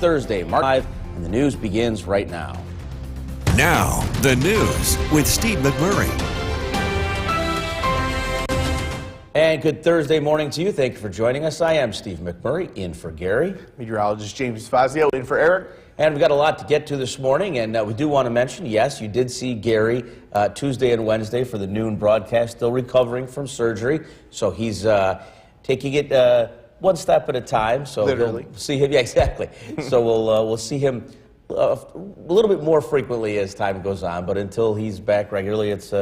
Thursday, March 5, and the news begins right now. Now, the news with Steve McMurray. And good Thursday morning to you. Thank you for joining us. I am Steve McMurray, in for Gary. Meteorologist James Fazio, in for Eric. And we've got a lot to get to this morning, and we do want to mention, yes, you did see Gary Tuesday and Wednesday for the noon broadcast, still recovering from surgery. So he's taking it one step at a time. So Literally. We'll see him, yeah, exactly. So we'll see him a little bit more frequently as time goes on, but until he's back regularly, it's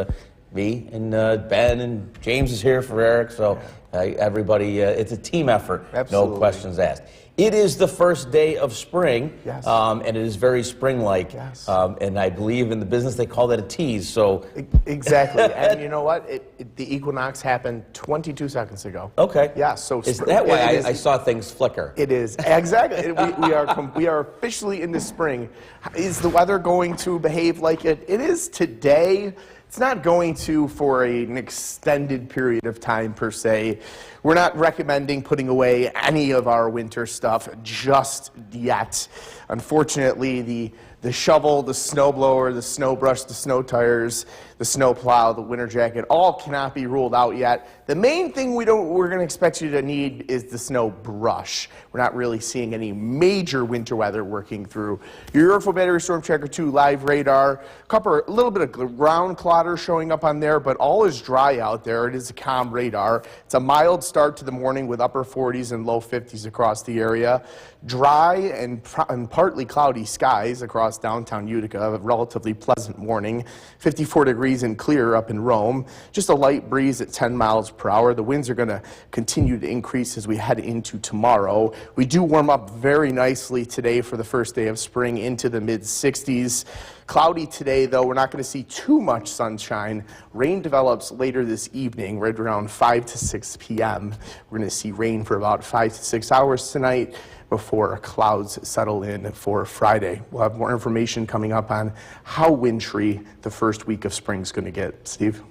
me and Ben and James is here for Eric. So everybody, it's a team effort. Absolutely. No questions asked. It is the first day of spring, yes. And it is very spring-like. Yes. And I believe in the business they call that a tease. So Exactly. And you know what? The equinox happened 22 seconds ago. okay, Yeah, so is that why I saw things flicker? It is. Exactly. we are officially into spring. Is the weather going to behave like it is today? It's not going to for an extended period of time per se. We're not recommending putting away any of our winter stuff just yet. Unfortunately, the shovel, the snow blower, the snow brush, the snow tires, the snow plow, the winter jacket, all cannot be ruled out yet. The main thing we're going to expect you to need is the snow brush. We're not really seeing any major winter weather working through. Your Euroflow Battery Storm Tracker 2 live radar, a little bit of ground clutter showing up on there, but all is dry out there. It is a calm radar. It's a mild start to the morning with upper 40s and low 50s across the area. Dry and partly cloudy skies across downtown Utica, a relatively pleasant morning. 54 degrees and clear up in Rome. Just a light breeze at 10 miles per hour. The winds are going to continue to increase as we head into tomorrow. We do warm up very nicely today for the first day of spring into the mid-60s. Cloudy today, though. We're not going to see too much sunshine. Rain develops later this evening, right around 5 to 6 p.m. We're going to see rain for about 5 to 6 hours tonight before clouds settle in for Friday. We'll have more information coming up on how wintry the first week of spring is going to get. Steve?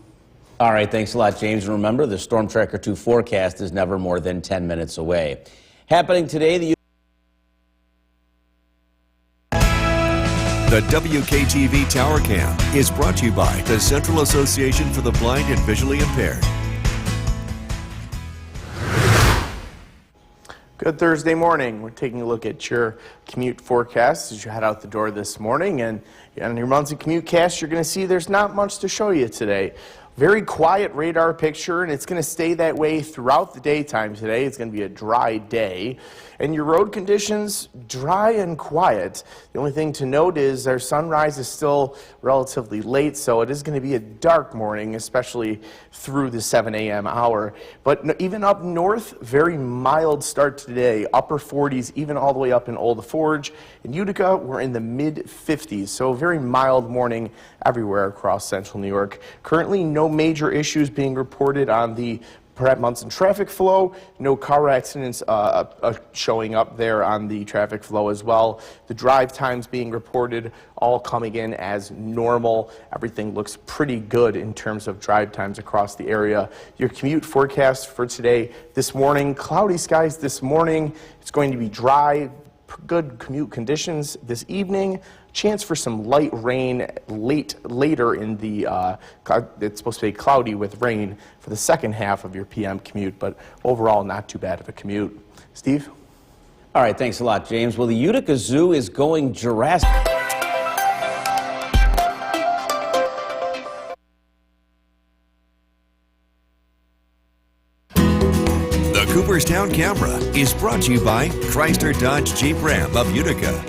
All right, thanks a lot, James. And remember, the Storm Tracker 2 forecast is never more than 10 minutes away. Happening today, The WKTV Tower Cam is brought to you by the Central Association for the Blind and Visually Impaired. Good Thursday morning. We're taking a look at your commute forecast as you head out the door this morning. And on your monthly commute cast, you're going to see there's not much to show you today. Very quiet radar picture, and it's going to stay that way throughout the daytime today. It's going to be a dry day. And your road conditions, dry and quiet. The only thing to note is our sunrise is still relatively late, so it is going to be a dark morning, especially through the 7 a.m. hour. But even up north, very mild start today. Upper 40s, even all the way up in Old Forge. In Utica, we're in the mid-50s, so a very mild morning everywhere across central New York. Currently, no major issues being reported on the Pratt Munson traffic flow. No car accidents showing up there on the traffic flow as well. The drive times being reported all coming in as normal. Everything looks pretty good in terms of drive times across the area. Your commute forecast for today, this morning, cloudy skies this morning. It's going to be dry, good commute conditions this evening. Chance for some light rain later in the, it's supposed to be cloudy with rain for the second half of your PM commute, but overall not too bad of a commute. Steve? All right, thanks a lot, James. Well, the Utica Zoo is going Jurassic. The Cooperstown Camera is brought to you by Chrysler Dodge Jeep Ram of Utica.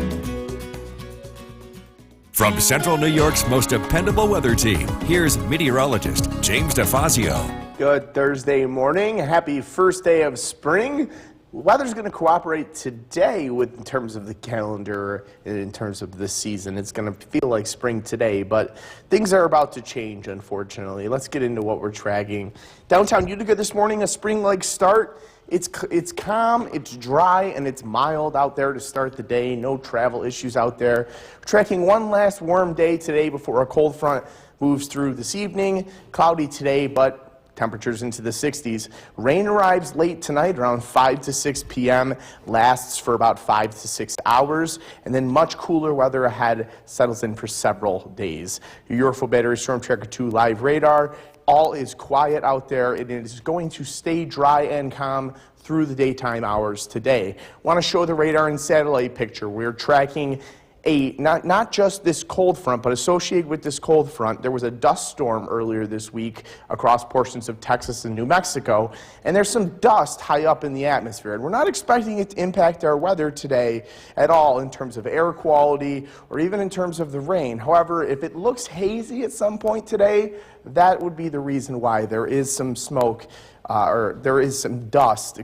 From Central New York's most dependable weather team, here's meteorologist James DeFazio. Good Thursday morning. Happy first day of spring. Weather's going to cooperate today in terms of the calendar and in terms of this season. It's going to feel like spring today, but things are about to change, unfortunately. Let's get into what we're tracking. Downtown Utica this morning, a spring-like start. It's calm, it's dry, and it's mild out there to start the day. No travel issues out there. We're tracking one last warm day today before a cold front moves through this evening. Cloudy today, but temperatures into the 60s. Rain arrives late tonight around 5 to 6 p.m., lasts for about 5 to 6 hours, and then much cooler weather ahead settles in for several days. Your Yorkville Battery Storm Tracker 2 live radar. All is quiet out there. It is going to stay dry and calm through the daytime hours today. Want to show the radar and satellite picture. We're tracking not just this cold front, but associated with this cold front, there was a dust storm earlier this week across portions of Texas and New Mexico, and there's some dust high up in the atmosphere. And we're not expecting it to impact our weather today at all in terms of air quality or even in terms of the rain. However, if it looks hazy at some point today, that would be the reason why there is some smoke, or there is some dust,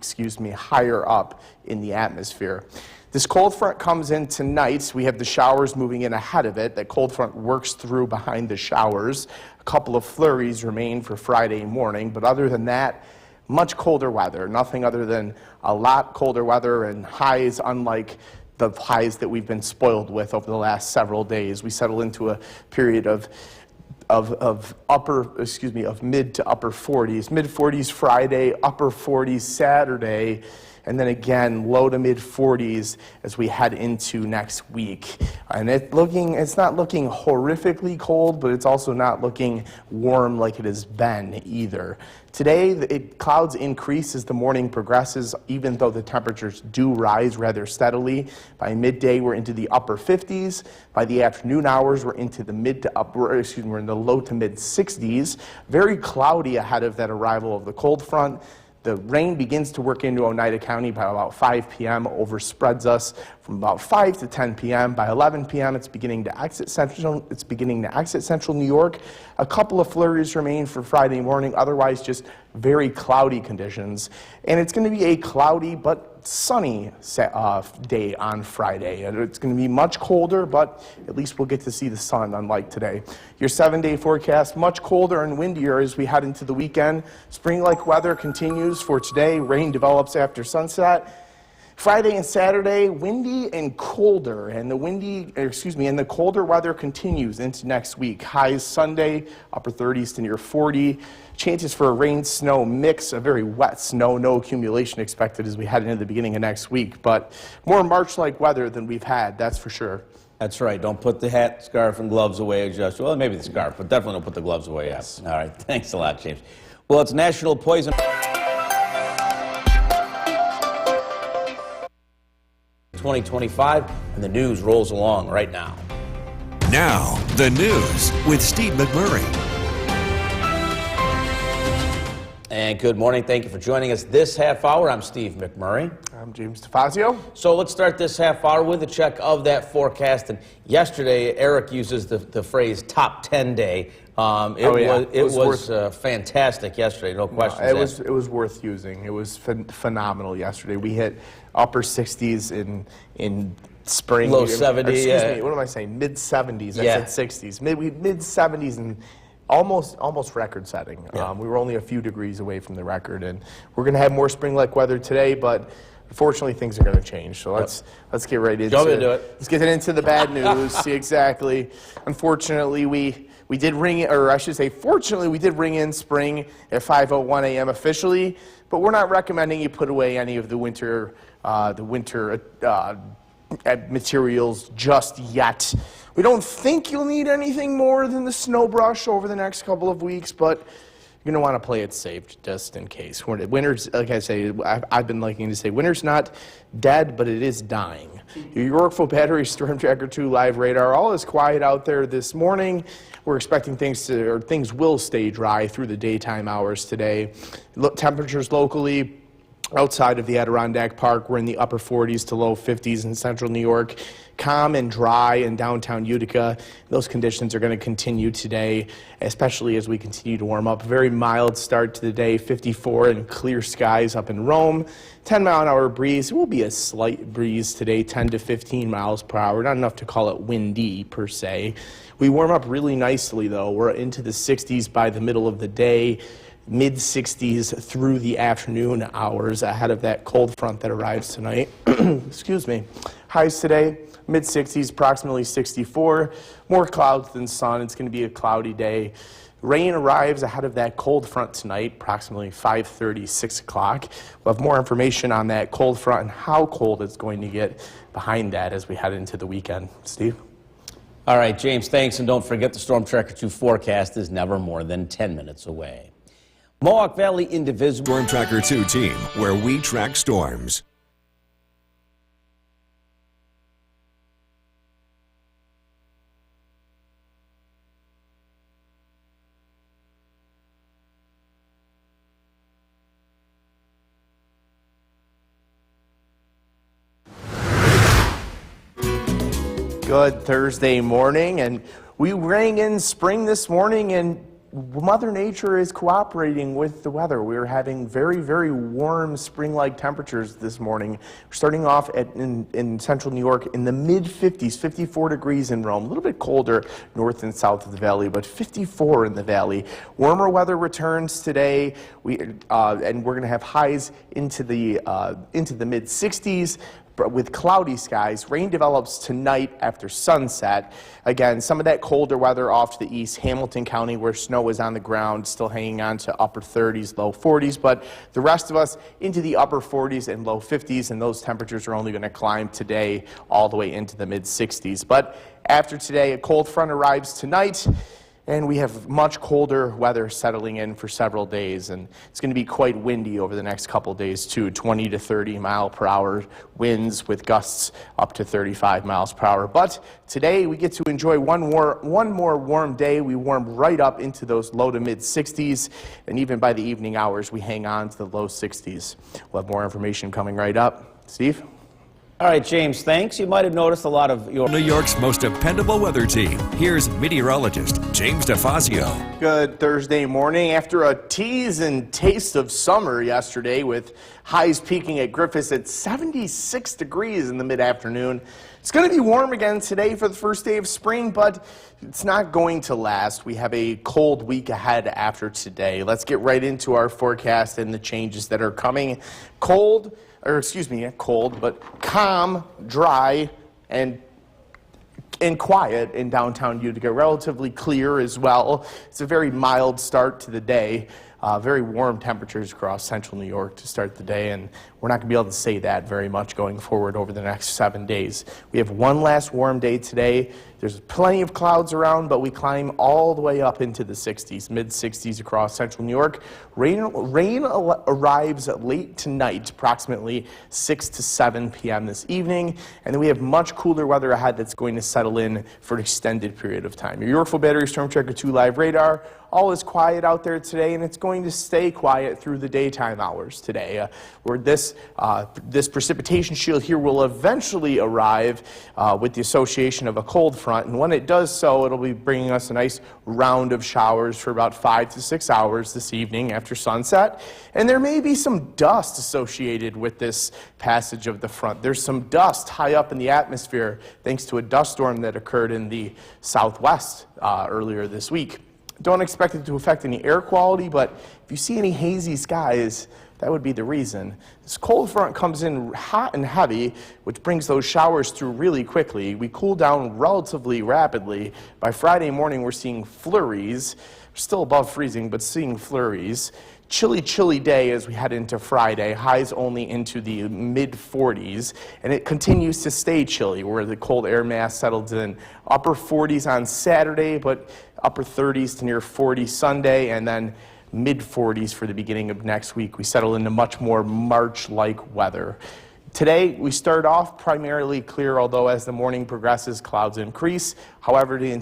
higher up in the atmosphere. This cold front comes in tonight. We have the showers moving in ahead of it. That cold front works through behind the showers. A couple of flurries remain for Friday morning, but other than that, much colder weather. Nothing other than a lot colder weather and highs unlike the highs that we've been spoiled with over the last several days. We settle into a period of mid to upper 40s. Mid 40s Friday, upper 40s Saturday, and then again low to mid 40s as we head into next week. And it's not looking horrifically cold, but it's also not looking warm like it has been either. Today, clouds increase as the morning progresses, even though the temperatures do rise rather steadily. By midday, we're into the upper 50s. By the afternoon hours, we're into the we're in the low to mid 60s. Very cloudy ahead of that arrival of the cold front. The rain begins to work into Oneida County by about 5 p.m., overspreads us from about 5 to 10 p.m. By 11 p.m., it's beginning to exit central New York. A couple of flurries remain for Friday morning, otherwise just very cloudy conditions. And it's going to be a cloudy but sunny day on Friday. And it's going to be much colder, but at least we'll get to see the sun, unlike today. Your 7-day forecast, much colder and windier as we head into the weekend. Spring-like weather continues for today. Rain develops after sunset. Friday and Saturday, windy and colder, and the colder weather continues into next week. Highs Sunday, upper 30s to near 40. Chances for a rain-snow mix, a very wet snow, no accumulation expected as we head into the beginning of next week, but more March-like weather than we've had, that's for sure. That's right. Don't put the hat, scarf, and gloves away, just well, maybe the scarf, but definitely don't put the gloves away. Yes. All right. Thanks a lot, James. Well, it's National Poison 2025, and the news rolls along right now. Now, the news with Steve McMurray. And good morning. Thank you for joining us this half hour. I'm Steve McMurray. I'm James DeFazio. So let's start this half hour with a check of that forecast. And yesterday, Eric uses the phrase top 10 day. It was fantastic yesterday, no question. It was worth using. It was phenomenal yesterday. We hit upper 60s in spring. Low 70s. What am I saying? Mid 70s. I said 60s. Mid 70s and almost record setting. Yeah. We were only a few degrees away from the record, and we're going to have more spring-like weather today, but unfortunately things are going to change. So let's get right into it. Let's get into the bad news. See exactly. Unfortunately, we did ring, or I should say, fortunately, we did ring in spring at 5:01 a.m. officially, but we're not recommending you put away any of the winter materials just yet. We don't think you'll need anything more than the snow brush over the next couple of weeks, but you're going to want to play it safe just in case. Winter's, like I say, I've been liking to say, winter's not dead, but it is dying. Your Yorkville Battery Storm Tracker 2 live radar, all is quiet out there this morning. We're expecting things will stay dry through the daytime hours today. Temperatures locally, outside of the Adirondack Park, we're in the upper 40s to low 50s in central New York. Calm and dry in downtown Utica. Those conditions are going to continue today, especially as we continue to warm up. Very mild start to the day, 54 and clear skies up in Rome. 10-mile-an-hour breeze. It will be a slight breeze today, 10 to 15 miles per hour. Not enough to call it windy, per se. We warm up really nicely, though. We're into the 60s by the middle of the day. Mid-60s through the afternoon hours ahead of that cold front that arrives tonight. Excuse me. Highs today, mid-60s, approximately 64. More clouds than sun. It's going to be a cloudy day. Rain arrives ahead of that cold front tonight, approximately 5:30, 6 o'clock. We'll have more information on that cold front and how cold it's going to get behind that as we head into the weekend. Steve? All right, James, thanks. And don't forget the Storm Tracker 2 forecast is never more than 10 minutes away. Mohawk Valley Indivisible. Storm Tracker 2 team, where we track storms. Good Thursday morning, and we rang in spring this morning, and Mother Nature is cooperating with the weather. We're having very, very warm spring-like temperatures this morning. We're starting off in central New York in the mid-50s, 54 degrees in Rome, a little bit colder north and south of the valley, but 54 in the valley. Warmer weather returns today, and we're going to have highs into the mid-60s. With cloudy skies. Rain develops tonight after sunset. Again, some of that colder weather off to the east, Hamilton County, where snow is on the ground, still hanging on to upper 30s, low 40s, but the rest of us into the upper 40s and low 50s, and those temperatures are only going to climb today all the way into the mid 60s. But after today, a cold front arrives tonight, and we have much colder weather settling in for several days, and it's going to be quite windy over the next couple days too. 20 to 30 mile per hour winds with gusts up to 35 miles per hour. But today we get to enjoy one more warm day. We warm right up into those low to mid 60s, and even by the evening hours we hang on to the low 60s. We'll have more information coming right up. Steve? All right, James, thanks. You might have noticed a lot of your... New York's most dependable weather team. Here's meteorologist James DeFazio. Good Thursday morning. After a tease and taste of summer yesterday with highs peaking at Griffiths at 76 degrees in the mid-afternoon, it's going to be warm again today for the first day of spring, but it's not going to last. We have a cold week ahead after today. Let's get right into our forecast and the changes that are coming. Cold, but calm, dry, and quiet in downtown Utica. Relatively clear as well. It's a very mild start to the day. Very warm temperatures across central New York to start the day, and we're not going to be able to say that very much going forward over the next 7 days. We have one last warm day today. There's plenty of clouds around, but we climb all the way up into the 60s, mid-60s across central New York. Rain arrives late tonight, approximately 6 to 7 p.m. this evening, and then we have much cooler weather ahead that's going to settle in for an extended period of time. Your Yorkville Battery Storm Tracker 2 live radar. All is quiet out there today, and it's going to stay quiet through the daytime hours today, where this precipitation shield here will eventually arrive with the association of a cold front, and when it does so, it'll be bringing us a nice round of showers for about 5 to 6 hours this evening after sunset, and there may be some dust associated with this passage of the front. There's some dust high up in the atmosphere thanks to a dust storm that occurred in the southwest earlier this week. Don't expect it to affect any air quality, but if you see any hazy skies, that would be the reason. This cold front comes in hot and heavy, which brings those showers through really quickly. We cool down relatively rapidly. By Friday morning, we're seeing flurries. We're still above freezing, but seeing flurries. Chilly day as we head into Friday, highs only into the mid-40s, and it continues to stay chilly where the cold air mass settles in. Upper 40s on Saturday, but upper 30s to near 40 Sunday, and then mid-40s for the beginning of next week. We settle into much more March-like weather. Today, we start off primarily clear, although as the morning progresses, clouds increase. However, the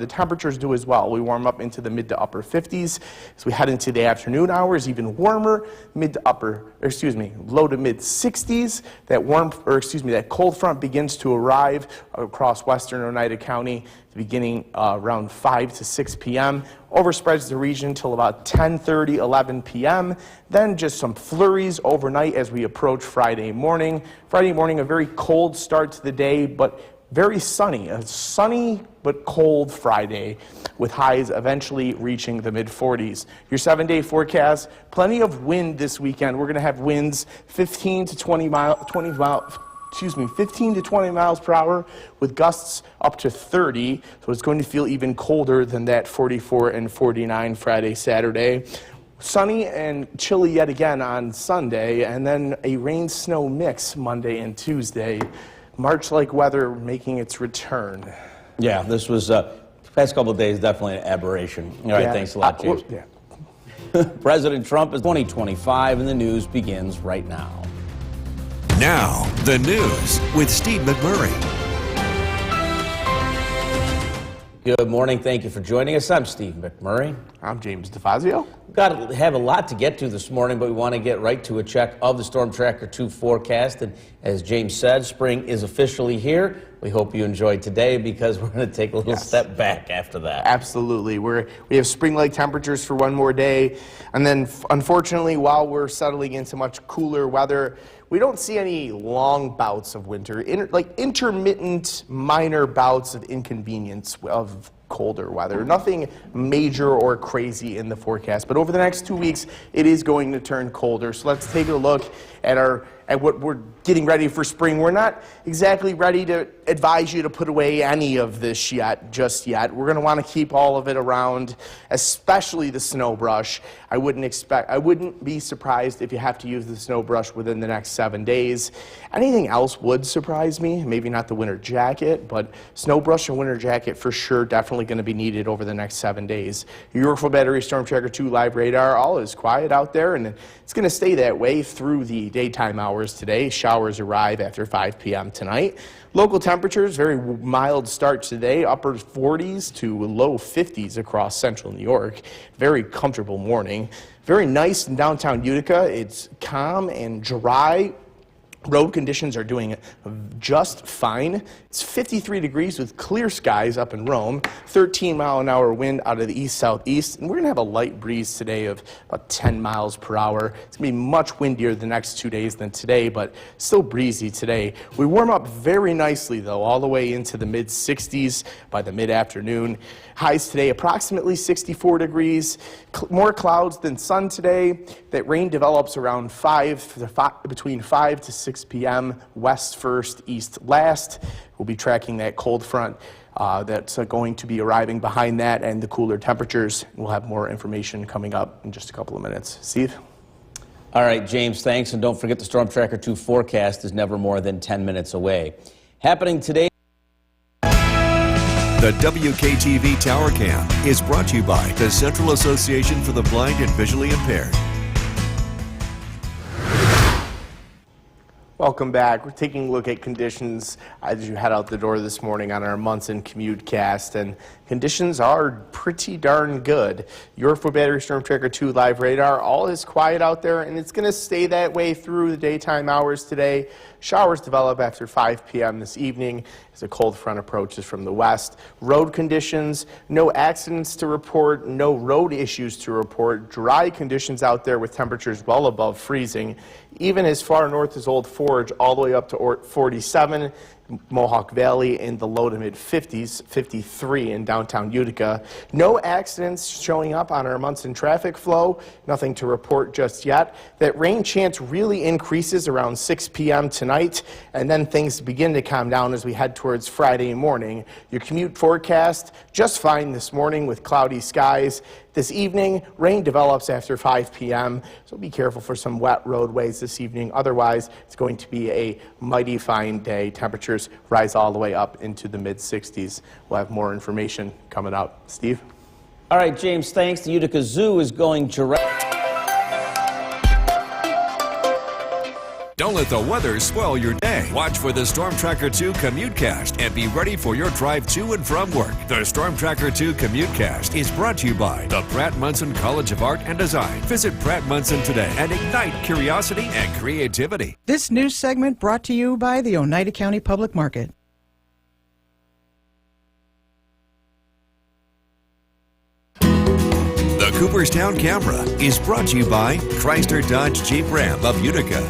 temperatures do as well. We warm up into the mid to upper 50s. As we head into the afternoon hours, even warmer, low to mid 60s. That cold front begins to arrive across western Oneida County beginning around 5 to 6 p.m. Overspreads the region till about 10:30, 11 p.m. Then just some flurries overnight as we approach Friday morning. Friday morning, a very cold start to the day, but very sunny. A sunny but cold Friday with highs eventually reaching the mid-40s. Your 7-day forecast, plenty of wind this weekend. We're going to have winds 15 to 20 miles 15 to 20 miles per hour with gusts up to 30. So it's going to feel even colder than that 44 and 49 Friday, Saturday. Sunny and chilly yet again on Sunday, and then a rain-snow mix Monday and Tuesday. March-like weather making its return. Yeah, this was, past couple of days, definitely an aberration. All right, thanks a lot, James. President Trump is 2025, and the news begins right now. Now, the news with Steve McMurray. Good morning. Thank you for joining us. I'm Steve McMurray. I'm James DeFazio. We've got to have a lot to get to this morning, but we want to get right to a check of the Storm Tracker 2 forecast. And as James said, spring is officially here. We hope you enjoyed today because we're going to take a little step back after that. Absolutely. We have spring-like temperatures for one more day. And then, unfortunately, while we're settling into much cooler weather, we don't see any long bouts of winter, like intermittent minor bouts of inconvenience of colder weather. Nothing major or crazy in the forecast, but over the next 2 weeks, it is going to turn colder. So let's take a look at what we're getting ready for spring. We're not exactly ready to advise you to put away any of this just yet. We're going to want to keep all of it around, especially the snow brush. I wouldn't be surprised if you have to use the snow brush within the next 7 days. Anything else would surprise me. Maybe not the winter jacket, but snow brush and winter jacket for sure definitely going to be needed over the next 7 days. Your Yorkville Battery Storm Tracker 2 live radar, all is quiet out there, and it's going to stay that way through the daytime hours today. Showers arrive after 5 p.m. tonight. Local temperatures, very mild start today, upper 40s to low 50s across central New York. Very comfortable morning. Very nice in downtown Utica. It's calm and dry. Road conditions are doing just fine. It's 53 degrees with clear skies up in Rome, 13-mile-an-hour wind out of the east-southeast, and we're going to have a light breeze today of about 10 miles per hour. It's going to be much windier the next 2 days than today, but still breezy today. We warm up very nicely, though, all the way into the mid-60s by the mid-afternoon. Highs today approximately 64 degrees. More clouds than sun today. That rain develops around between 5 to 6 p.m. west first, east last. We'll be tracking that cold front that's going to be arriving behind that and the cooler temperatures. We'll have more information coming up in just a couple of minutes. Steve? All right, James, thanks. And don't forget the Storm Tracker 2 forecast is never more than 10 minutes away. Happening today. The WKTV Tower Cam is brought to you by the Central Association for the Blind and Visually Impaired. Welcome back. We're taking a look at conditions as you head out the door this morning on our Munson Commutecast, and conditions are pretty darn good. Yorkville Battery Storm Tracker 2 live radar, all is quiet out there, and it's going to stay that way through the daytime hours today. Showers develop after 5 p.m. this evening as a cold front approaches from the west. Road conditions, no accidents to report, no road issues to report. Dry conditions out there with temperatures well above freezing, even as far north as Old Forge, all the way up to 47. Mohawk Valley in the low to mid 50s, 53 in downtown Utica. No accidents showing up on our Munson traffic flow. Nothing to report just yet. That rain chance really increases around 6 p.m. tonight, and then things begin to calm down as we head towards Friday morning. Your commute forecast, just fine this morning with cloudy skies. This evening, rain develops after 5 p.m., so be careful for some wet roadways this evening. Otherwise, it's going to be a mighty fine day. Temperatures rise all the way up into the mid-60s. We'll have more information coming up. Steve? All right, James, thanks. The Utica Zoo is going direct. Don't let the weather spoil your day. Watch for the Storm Tracker 2 Commutecast and be ready for your drive to and from work. The Storm Tracker 2 Commutecast is brought to you by the Pratt Munson College of Art and Design. Visit Pratt Munson today and ignite curiosity and creativity. This news segment brought to you by the Oneida County Public Market. The Cooperstown Camera is brought to you by Chrysler Dodge Jeep Ram of Utica.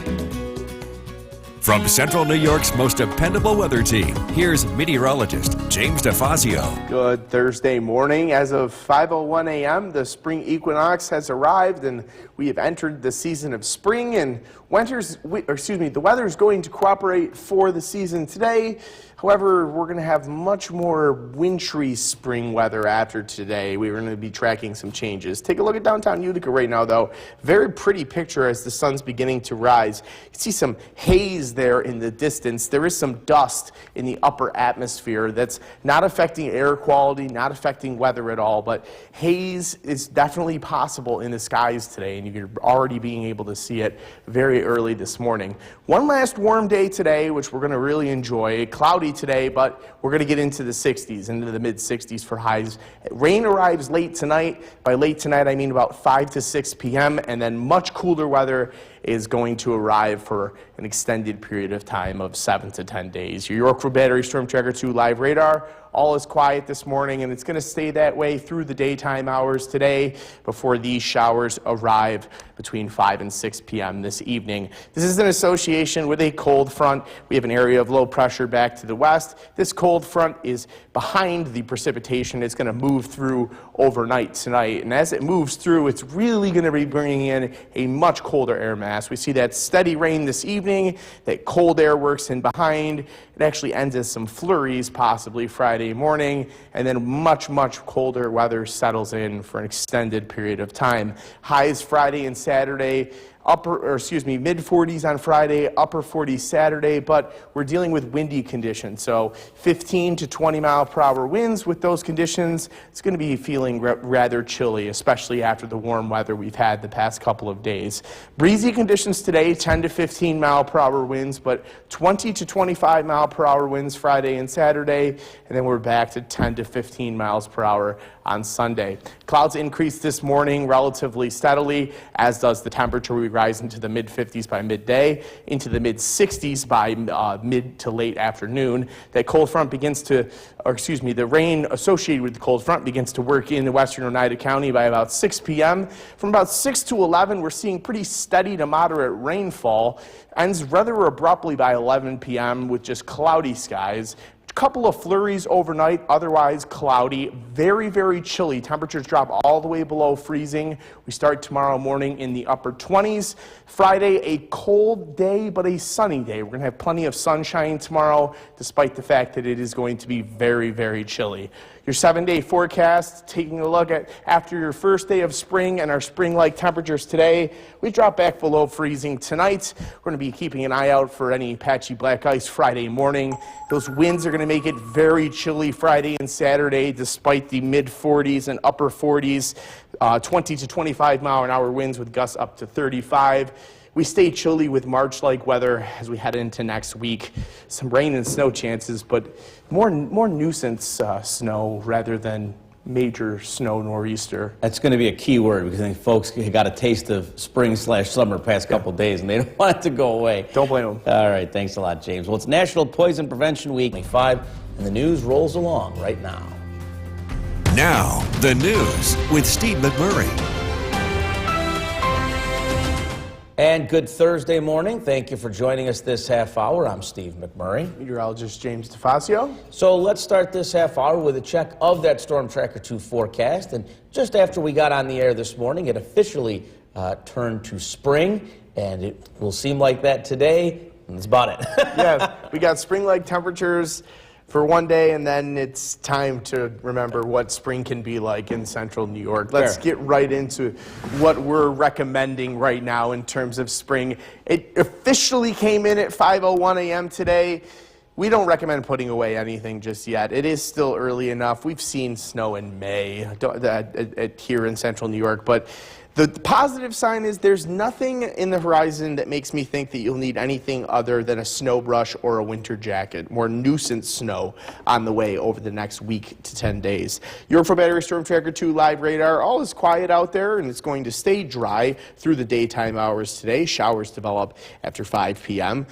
From Central New York's most dependable weather team, here's meteorologist James DeFazio. Good Thursday morning. As of 5:01 a.m., the spring equinox has arrived, and we have entered the season of spring, and the weather is going to cooperate for the season today. However, we're going to have much more wintry spring weather after today. We're going to be tracking some changes. Take a look at downtown Utica right now, though. Very pretty picture as the sun's beginning to rise. You can see some haze there in the distance. There is some dust in the upper atmosphere that's not affecting air quality, not affecting weather at all, but haze is definitely possible in the skies today, and you're already being able to see it very early this morning. One last warm day today, which we're going to really enjoy. Cloudy today, but we're going to get into the 60s, into the mid-60s for highs. Rain arrives late tonight. By late tonight, I mean about 5 to 6 p.m., and then much cooler weather is going to arrive for an extended period of time of 7 to 10 days. Your Yorkville Battery Storm Tracker 2 live radar, all is quiet this morning, and it's going to stay that way through the daytime hours today before these showers arrive between 5 and 6 p.m. this evening. This is in association with a cold front. We have an area of low pressure back to the west. This cold front is behind the precipitation. It's going to move through overnight tonight, and as it moves through, it's really going to be bringing in a much colder air mass. We see that steady rain this evening, that cold air works in behind. It actually ends as some flurries possibly Friday morning, and then much, much colder weather settles in for an extended period of time. Highs Friday and Saturday, mid 40s on Friday, upper 40s Saturday, but we're dealing with windy conditions. So 15 to 20 mile per hour winds with those conditions. It's going to be feeling rather chilly, especially after the warm weather we've had the past couple of days. Breezy conditions today, 10 to 15 mile per hour winds, but 20 to 25 mile per hour winds Friday and Saturday, and then we're back to 10 to 15 miles per hour on Sunday. Clouds increase this morning relatively steadily, as does the temperature. We rise into the mid-50s by midday, into the mid-60s by mid to late afternoon. That cold front the rain associated with the cold front begins to work in the western Oneida County by about 6 p.m. From about 6 to 11, we're seeing pretty steady to moderate rainfall. Ends rather abruptly by 11 p.m. with just cloudy skies. Couple of flurries overnight, otherwise cloudy, very, very chilly. Temperatures drop all the way below freezing. We start tomorrow morning in the upper 20s. Friday, a cold day, but a sunny day. We're going to have plenty of sunshine tomorrow, despite the fact that it is going to be very, very chilly. Your 7-day forecast, taking a look at after your first day of spring and our spring-like temperatures today, we drop back below freezing tonight. We're going to be keeping an eye out for any patchy black ice Friday morning. Those winds are going to make it very chilly Friday and Saturday, despite the mid-40s and upper 40s, 20 to 25 mile an hour winds with gusts up to 35. We stay chilly with March-like weather as we head into next week. Some rain and snow chances, but more nuisance snow rather than major snow nor'easter. That's going to be a key word because I think folks got a taste of spring/summer past couple days and they don't want it to go away. Don't blame them. All right, thanks a lot, James. Well, it's National Poison Prevention Week 5, and the news rolls along right now. Now, the news with Steve McMurray. And good Thursday morning. Thank you for joining us this half hour. I'm Steve McMurray. Meteorologist James DeFazio. So let's start this half hour with a check of that Storm Tracker 2 forecast. And just after we got on the air this morning, it officially turned to spring, and it will seem like that today. And that's about it. Yeah, we got spring-like temperatures for one day, and then it's time to remember what spring can be like in central New York. Let's get right into what we're recommending right now in terms of spring. It officially came in at 5:01 a.m. today. We don't recommend putting away anything just yet. It is still early enough. We've seen snow in May here in central New York, but the positive sign is there's nothing in the horizon that makes me think that you'll need anything other than a snow brush or a winter jacket. More nuisance snow on the way over the next week to 10 days. Yorkville Battery Storm Tracker 2 live radar. All is quiet out there, and it's going to stay dry through the daytime hours today. Showers develop after 5 p.m.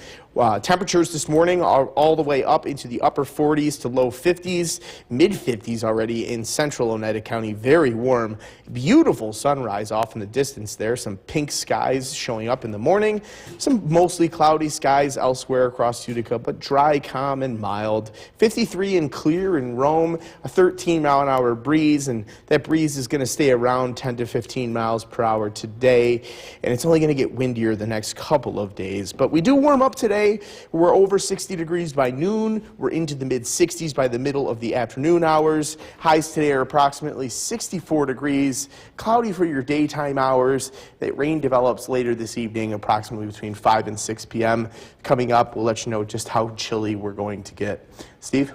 Temperatures this morning are all the way up into the upper 40s to low 50s, mid 50s already in central Oneida County. Very warm, beautiful sunrise off off in the distance there. Some pink skies showing up in the morning. Some mostly cloudy skies elsewhere across Utica, but dry, calm, and mild. 53 and clear in Rome, a 13-mile-an-hour breeze, and that breeze is going to stay around 10 to 15 miles per hour today, and it's only going to get windier the next couple of days. But we do warm up today. We're over 60 degrees by noon. We're into the mid-60s by the middle of the afternoon hours. Highs today are approximately 64 degrees. Cloudy for your daytime hours. That rain develops later this evening, approximately between 5 and 6 p.m. Coming up, we'll let you know just how chilly we're going to get. Steve?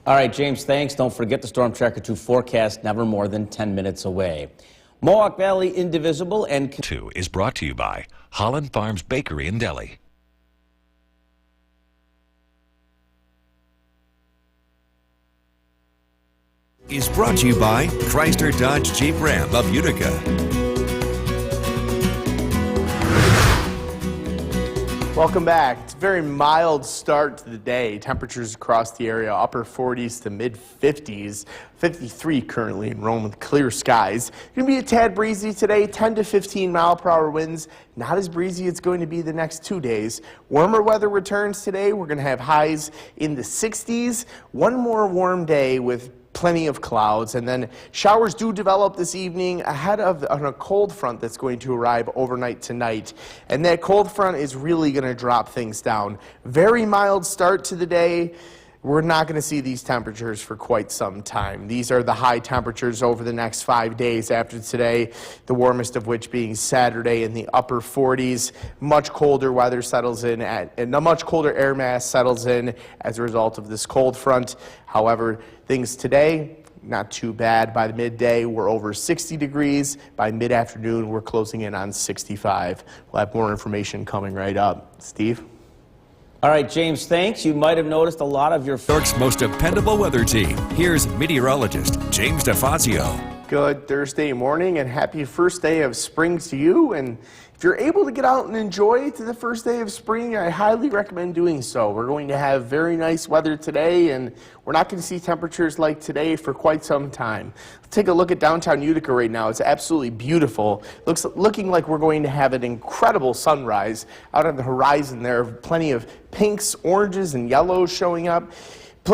All right, James, thanks. Don't forget the Storm Tracker 2 forecast, never more than 10 minutes away. Mohawk Valley Indivisible and 2 is brought to you by Holland Farms Bakery and Deli. Is brought to you by Chrysler Dodge Jeep Ram of Utica. Welcome back. It's a very mild start to the day. Temperatures across the area, upper 40s to mid 50s. 53 currently in Rome with clear skies. It's going to be a tad breezy today, 10 to 15 mile per hour winds. Not as breezy it's going to be the next 2 days. Warmer weather returns today. We're going to have highs in the 60s. One more warm day with plenty of clouds, and then showers do develop this evening ahead of a cold front that's going to arrive overnight tonight, and that cold front is really going to drop things down. Very mild start to the day. We're not going to see these temperatures for quite some time. These are the high temperatures over the next 5 days after today, the warmest of which being Saturday in the upper 40s. Much colder weather settles in, and a much colder air mass settles in as a result of this cold front. However, things today, not too bad. By the midday, we're over 60 degrees. By mid-afternoon, we're closing in on 65. We'll have more information coming right up. Steve? All right, James, thanks. You might have noticed a lot of your York's most dependable weather team. Here's meteorologist James DeFazio. Good Thursday morning and happy first day of spring to you. And if you're able to get out and enjoy the first day of spring, I highly recommend doing so. We're going to have very nice weather today, and we're not going to see temperatures like today for quite some time. Let's take a look at downtown Utica right now. It's absolutely beautiful. Looking like we're going to have an incredible sunrise out on the horizon. There are plenty of pinks, oranges, and yellows showing up.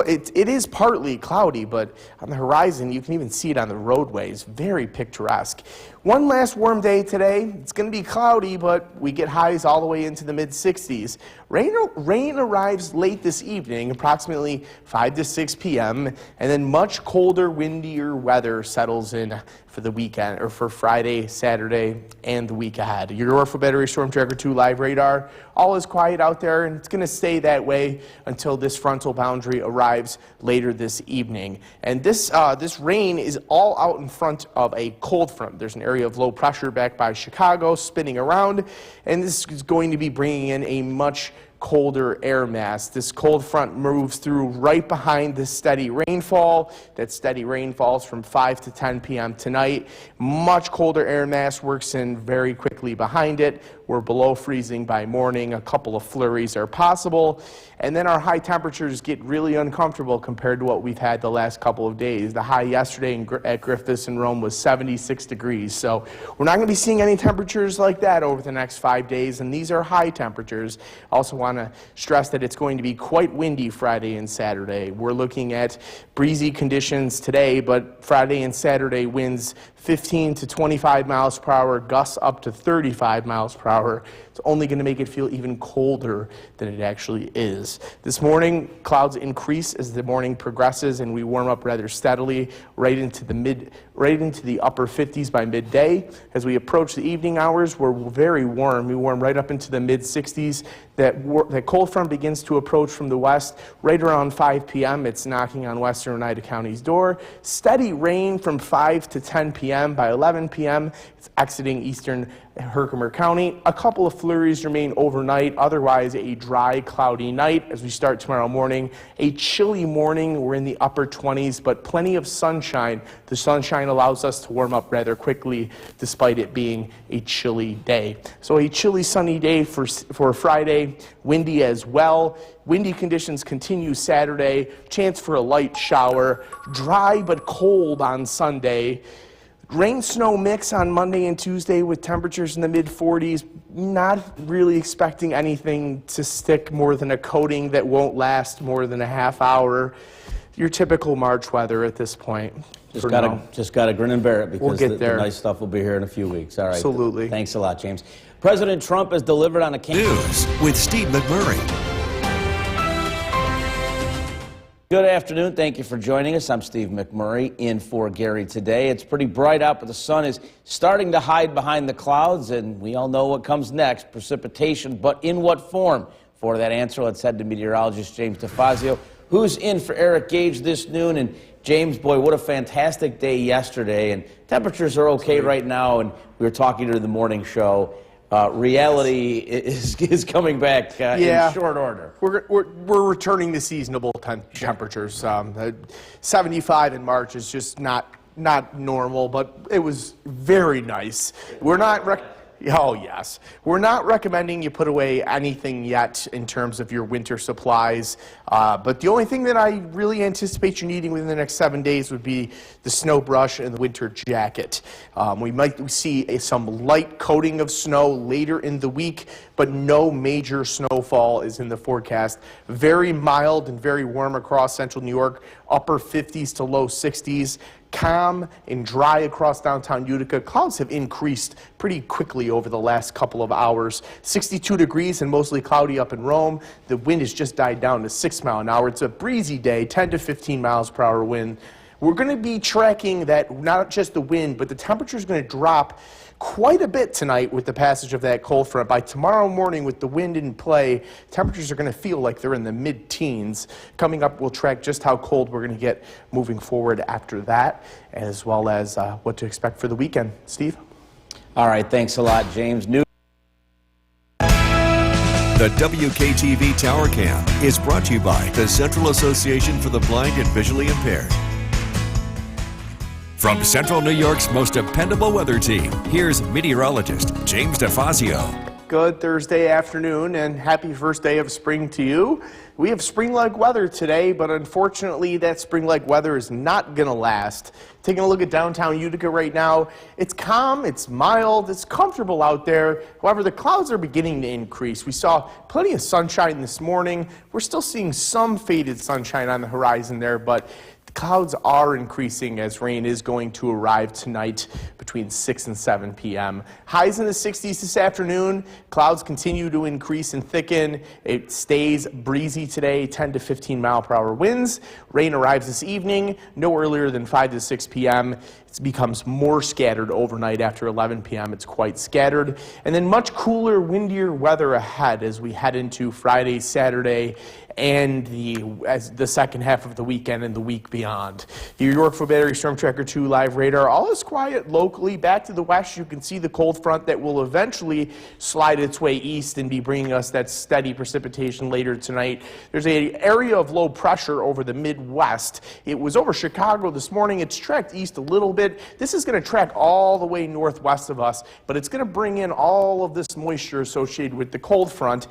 It is partly cloudy, but on the horizon, you can even see it on the roadways. Very picturesque. One last warm day today. It's going to be cloudy, but we get highs all the way into the mid-60s. Rain arrives late this evening, approximately 5 to 6 p.m., and then much colder, windier weather settles in for the weekend, or for Friday, Saturday, and the week ahead. Your Orford Battery Storm Tracker 2 live radar, all is quiet out there, and it's going to stay that way until this frontal boundary arrives later this evening. And this rain is all out in front of a cold front. There's an area of low pressure back by Chicago spinning around, and this is going to be bringing in a much colder air mass. This cold front moves through right behind the steady rainfall. That steady rain falls from 5 to 10 p.m. tonight. Much colder air mass works in very quickly behind it. We're below freezing by morning. A couple of flurries are possible. And then our high temperatures get really uncomfortable compared to what we've had the last couple of days. The high yesterday at Griffiths in Rome was 76 degrees. So we're not going to be seeing any temperatures like that over the next 5 days. And these are high temperatures. Also want to stress that it's going to be quite windy Friday and Saturday. We're looking at breezy conditions today, but Friday and Saturday winds 15 to 25 miles per hour, gusts up to 35 miles per hour. It's only going to make it feel even colder than it actually is. This morning, clouds increase as the morning progresses, and we warm up rather steadily right into the upper 50s by midday. As we approach the evening hours, we're very warm. We warm right up into the mid-60s. That cold front begins to approach from the west right around 5 p.m. It's knocking on western Oneida County's door. Steady rain from 5 to 10 p.m. By 11 p.m., it's exiting eastern Herkimer County. A couple of flurries remain overnight. Otherwise, a dry, cloudy night as we start tomorrow morning. A chilly morning. We're in the upper 20s, but plenty of sunshine. The sunshine allows us to warm up rather quickly, despite it being a chilly day. So a chilly, sunny day for Friday. Windy as well. Windy conditions continue Saturday. Chance for a light shower. Dry but cold on Sunday. Rain-snow mix on Monday and Tuesday with temperatures in the mid-40s. Not really expecting anything to stick more than a coating that won't last more than a half hour. Your typical March weather at this point. Just gotta grin and bear it because We'll get the there. nice stuff will be here in a few weeks. All right. Absolutely. Thanks a lot, James. President Trump has delivered on a News with Steve McMurray. Good afternoon. Thank you for joining us. I'm Steve McMurray in for Gary today. It's pretty bright out, but the sun is starting to hide behind the clouds, and we all know what comes next, precipitation, but in what form? For that answer, let's head to meteorologist James DeFazio, who's in for Eric Gage this noon. And James, boy, what a fantastic day yesterday, and temperatures are okay right now, and we were talking to the morning show. Reality is coming back in short order. We're returning to seasonable temperatures. 75 in March is just not normal, but it was very nice. We're not recommending you put away anything yet in terms of your winter supplies. But the only thing that I really anticipate you needing within the next 7 days would be the snow brush and the winter jacket. We might see some light coating of snow later in the week, but no major snowfall is in the forecast. Very mild and very warm across central New York, upper 50s to low 60s. Calm and dry across downtown Utica. Clouds have increased pretty quickly over the last couple of hours. 62 degrees and mostly cloudy up in Rome. The wind has just died down to 6 miles an hour. It's a breezy day, 10 to 15 miles per hour wind. We're going to be tracking that, not just the wind, but the temperature is going to drop quite a bit tonight with the passage of that cold front. By tomorrow morning, with the wind in play, temperatures are going to feel like they're in the mid-teens. Coming up, we'll track just how cold we're going to get moving forward after that, as well as what to expect for the weekend. Steve? All right, thanks a lot, James. The WKTV Tower Cam is brought to you by the Central Association for the Blind and Visually Impaired. From Central New York's most dependable weather team, here's meteorologist James DeFazio. Good Thursday afternoon and happy first day of spring to you. We have spring-like weather today, but unfortunately that spring-like weather is not going to last. Taking a look at downtown Utica right now, it's calm, it's mild, it's comfortable out there. However, the clouds are beginning to increase. We saw plenty of sunshine this morning. We're still seeing some faded sunshine on the horizon there, but clouds are increasing as rain is going to arrive tonight between 6 and 7 p.m. Highs in the 60s this afternoon. Clouds continue to increase and thicken. It stays breezy today, 10 to 15 mile per hour winds. Rain arrives this evening, no earlier than 5 to 6 p.m. It becomes more scattered overnight after 11 p.m. It's quite scattered. And then much cooler, windier weather ahead as we head into Friday, Saturday, and the second half of the weekend and the week beyond. Your Yorkville Battery Storm Tracker 2 live radar, all is quiet locally. Back to the west, you can see the cold front that will eventually slide its way east and be bringing us that steady precipitation later tonight. There's an area of low pressure over the Midwest. It was over Chicago this morning. It's tracked east a little bit. This is going to track all the way northwest of us, but it's going to bring in all of this moisture associated with the cold front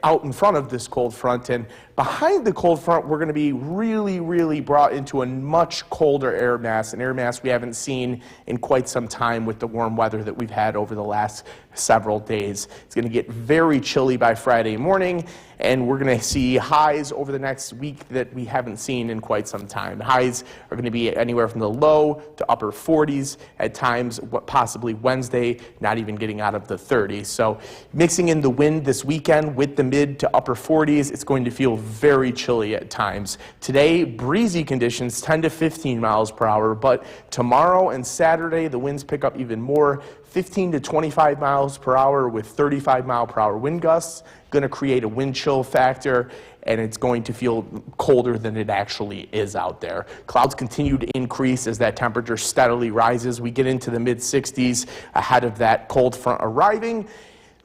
out in front of this cold front. And behind the cold front, we're going to be really brought into a much colder air mass, an air mass we haven't seen in quite some time with the warm weather that we've had over the last several days. It's going to get very chilly by Friday morning, and we're going to see highs over the next week that we haven't seen in quite some time. The highs are going to be anywhere from the low to upper 40s at times, possibly Wednesday, not even getting out of the 30s. So mixing in the wind this weekend with the mid to upper 40s, it's going to feel very chilly at times. Today, breezy conditions, 10 to 15 miles per hour, but tomorrow and Saturday, the winds pick up even more, 15 to 25 miles per hour with 35 mile per hour wind gusts, going to create a wind chill factor, and it's going to feel colder than it actually is out there. Clouds continue to increase as that temperature steadily rises. We get into the mid-60s ahead of that cold front arriving.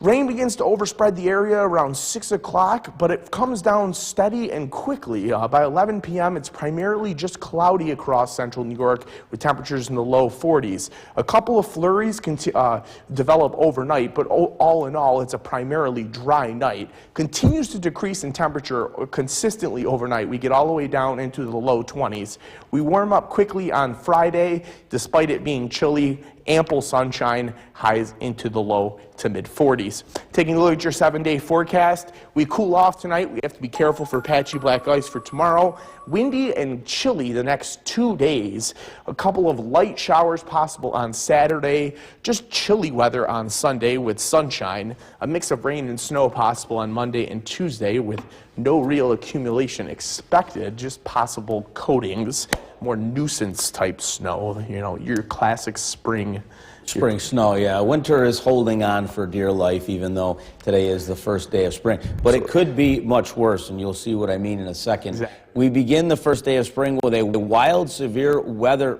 Rain begins to overspread the area around 6 o'clock, but it comes down steady and quickly. By 11 p.m., it's primarily just cloudy across central New York with temperatures in the low 40s. A couple of flurries develop overnight, but all in all, it's a primarily dry night. Continues to decrease in temperature consistently overnight. We get all the way down into the low 20s. We warm up quickly on Friday, despite it being chilly. Ample sunshine, highs into the low to mid 40s. Taking a look at your 7-day forecast, we cool off tonight. We have to be careful for patchy black ice for tomorrow. Windy and chilly the next 2 days. A couple of light showers possible on Saturday. Just chilly weather on Sunday with sunshine. A mix of rain and snow possible on Monday and Tuesday with no real accumulation expected, just possible coatings. More nuisance type snow, you know, your classic spring Snow, yeah. Winter is holding on for dear life, even though today is the first day of spring. But it could be much worse, and you'll see what I mean in a second. Exactly. We begin the first day of spring with a wild, severe weather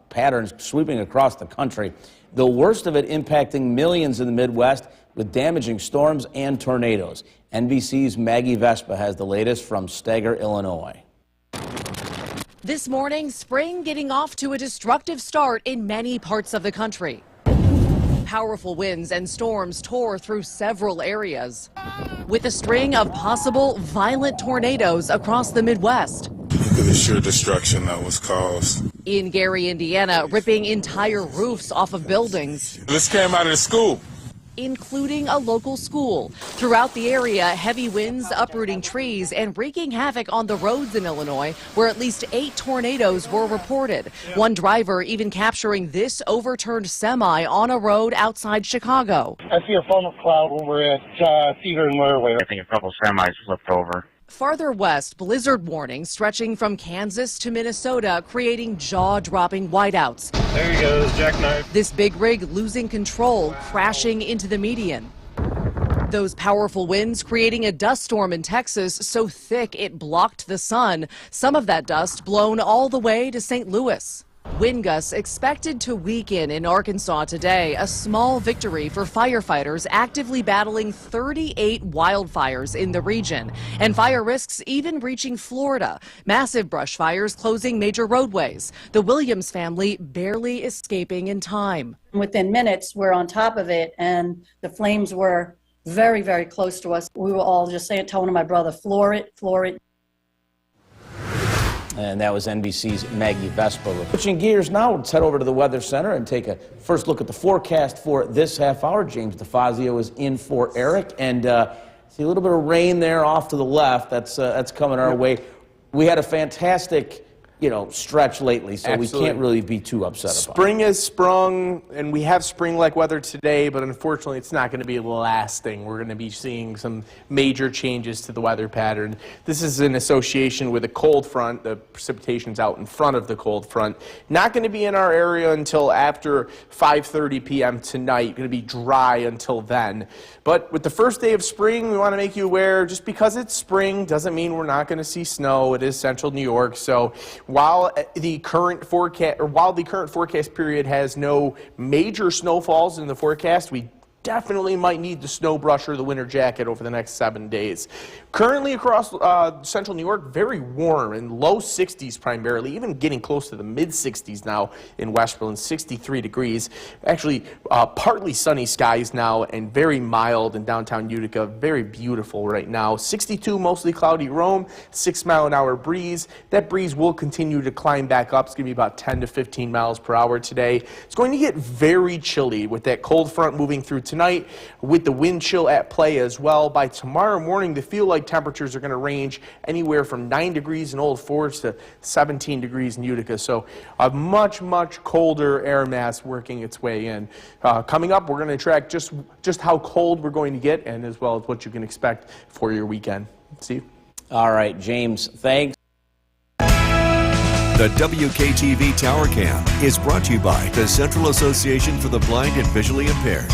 patterns sweeping across the country. The worst of it impacting millions in the Midwest with damaging storms and tornadoes. NBC's Maggie Vespa has the latest from Steger, Illinois. This morning, spring getting off to a destructive start in many parts of the country. Powerful winds and storms tore through several areas, with a string of possible violent tornadoes across the Midwest. Look at the sheer destruction that was caused. In Gary, Indiana, ripping entire roofs off of buildings, This came out of the school. including a local school. Throughout the area, heavy winds uprooting trees and wreaking havoc on the roads in Illinois, where at least 8 tornadoes were reported. One driver even capturing this overturned semi on a road outside Chicago. I see a funnel cloud when we're at Cedar and Laraway. I think a couple semis flipped over. Farther west, blizzard warnings stretching from Kansas to Minnesota, creating jaw-dropping whiteouts. There he goes, jackknife. This big rig losing control, crashing into the median. Those powerful winds creating a dust storm in Texas so thick it blocked the sun. Some of that dust blown all the way to St. Louis. Wind gusts expected to weaken in Arkansas today, a small victory for firefighters actively battling 38 wildfires in the region, and fire risks even reaching Florida. Massive brush fires closing major roadways. The Williams family barely escaping in time. Within minutes, we're on top of it, and the flames were very, very close to us. We were all just telling my brother, floor it, floor it. And that was NBC's Maggie Vespa. Switching gears now, let's head over to the Weather Center and take a first look at the forecast for this half hour. James DeFazio is in for Eric, and see a little bit of rain there off to the left. That's coming our way. We had a fantastic, stretch lately, so Absolutely. we can't really be too upset about it. Spring has sprung, and we have spring-like weather today, but unfortunately it's not going to be lasting. We're going to be seeing some major changes to the weather pattern. This is in association with a cold front. The precipitation's out in front of the cold front. Not going to be in our area until after 5:30 p.m. tonight. Going to be dry until then. But with the first day of spring, we want to make you aware, just because it's spring doesn't mean we're not going to see snow. It is central New York, so while the current forecast period has no major snowfalls in the forecast, we definitely might need the snow brush or the winter jacket over the next 7 days. Currently across central New York, very warm in low 60s primarily, even getting close to the mid 60s now in West Berlin, 63 degrees. Actually, partly sunny skies now and very mild in downtown Utica. Very beautiful right now. 62 mostly cloudy Rome, 6-mile-an-hour breeze. That breeze will continue to climb back up. It's going to be about 10 to 15 miles per hour today. It's going to get very chilly with that cold front moving through tonight, with the wind chill at play as well. By tomorrow morning, the feel-like temperatures are going to range anywhere from 9 degrees in Old Forge to 17 degrees in Utica. So a much, much colder air mass working its way in. Coming up, we're going to track just how cold we're going to get, and as well as what you can expect for your weekend. Steve? All right, James, thanks. The WKTV Tower Cam is brought to you by the Central Association for the Blind and Visually Impaired.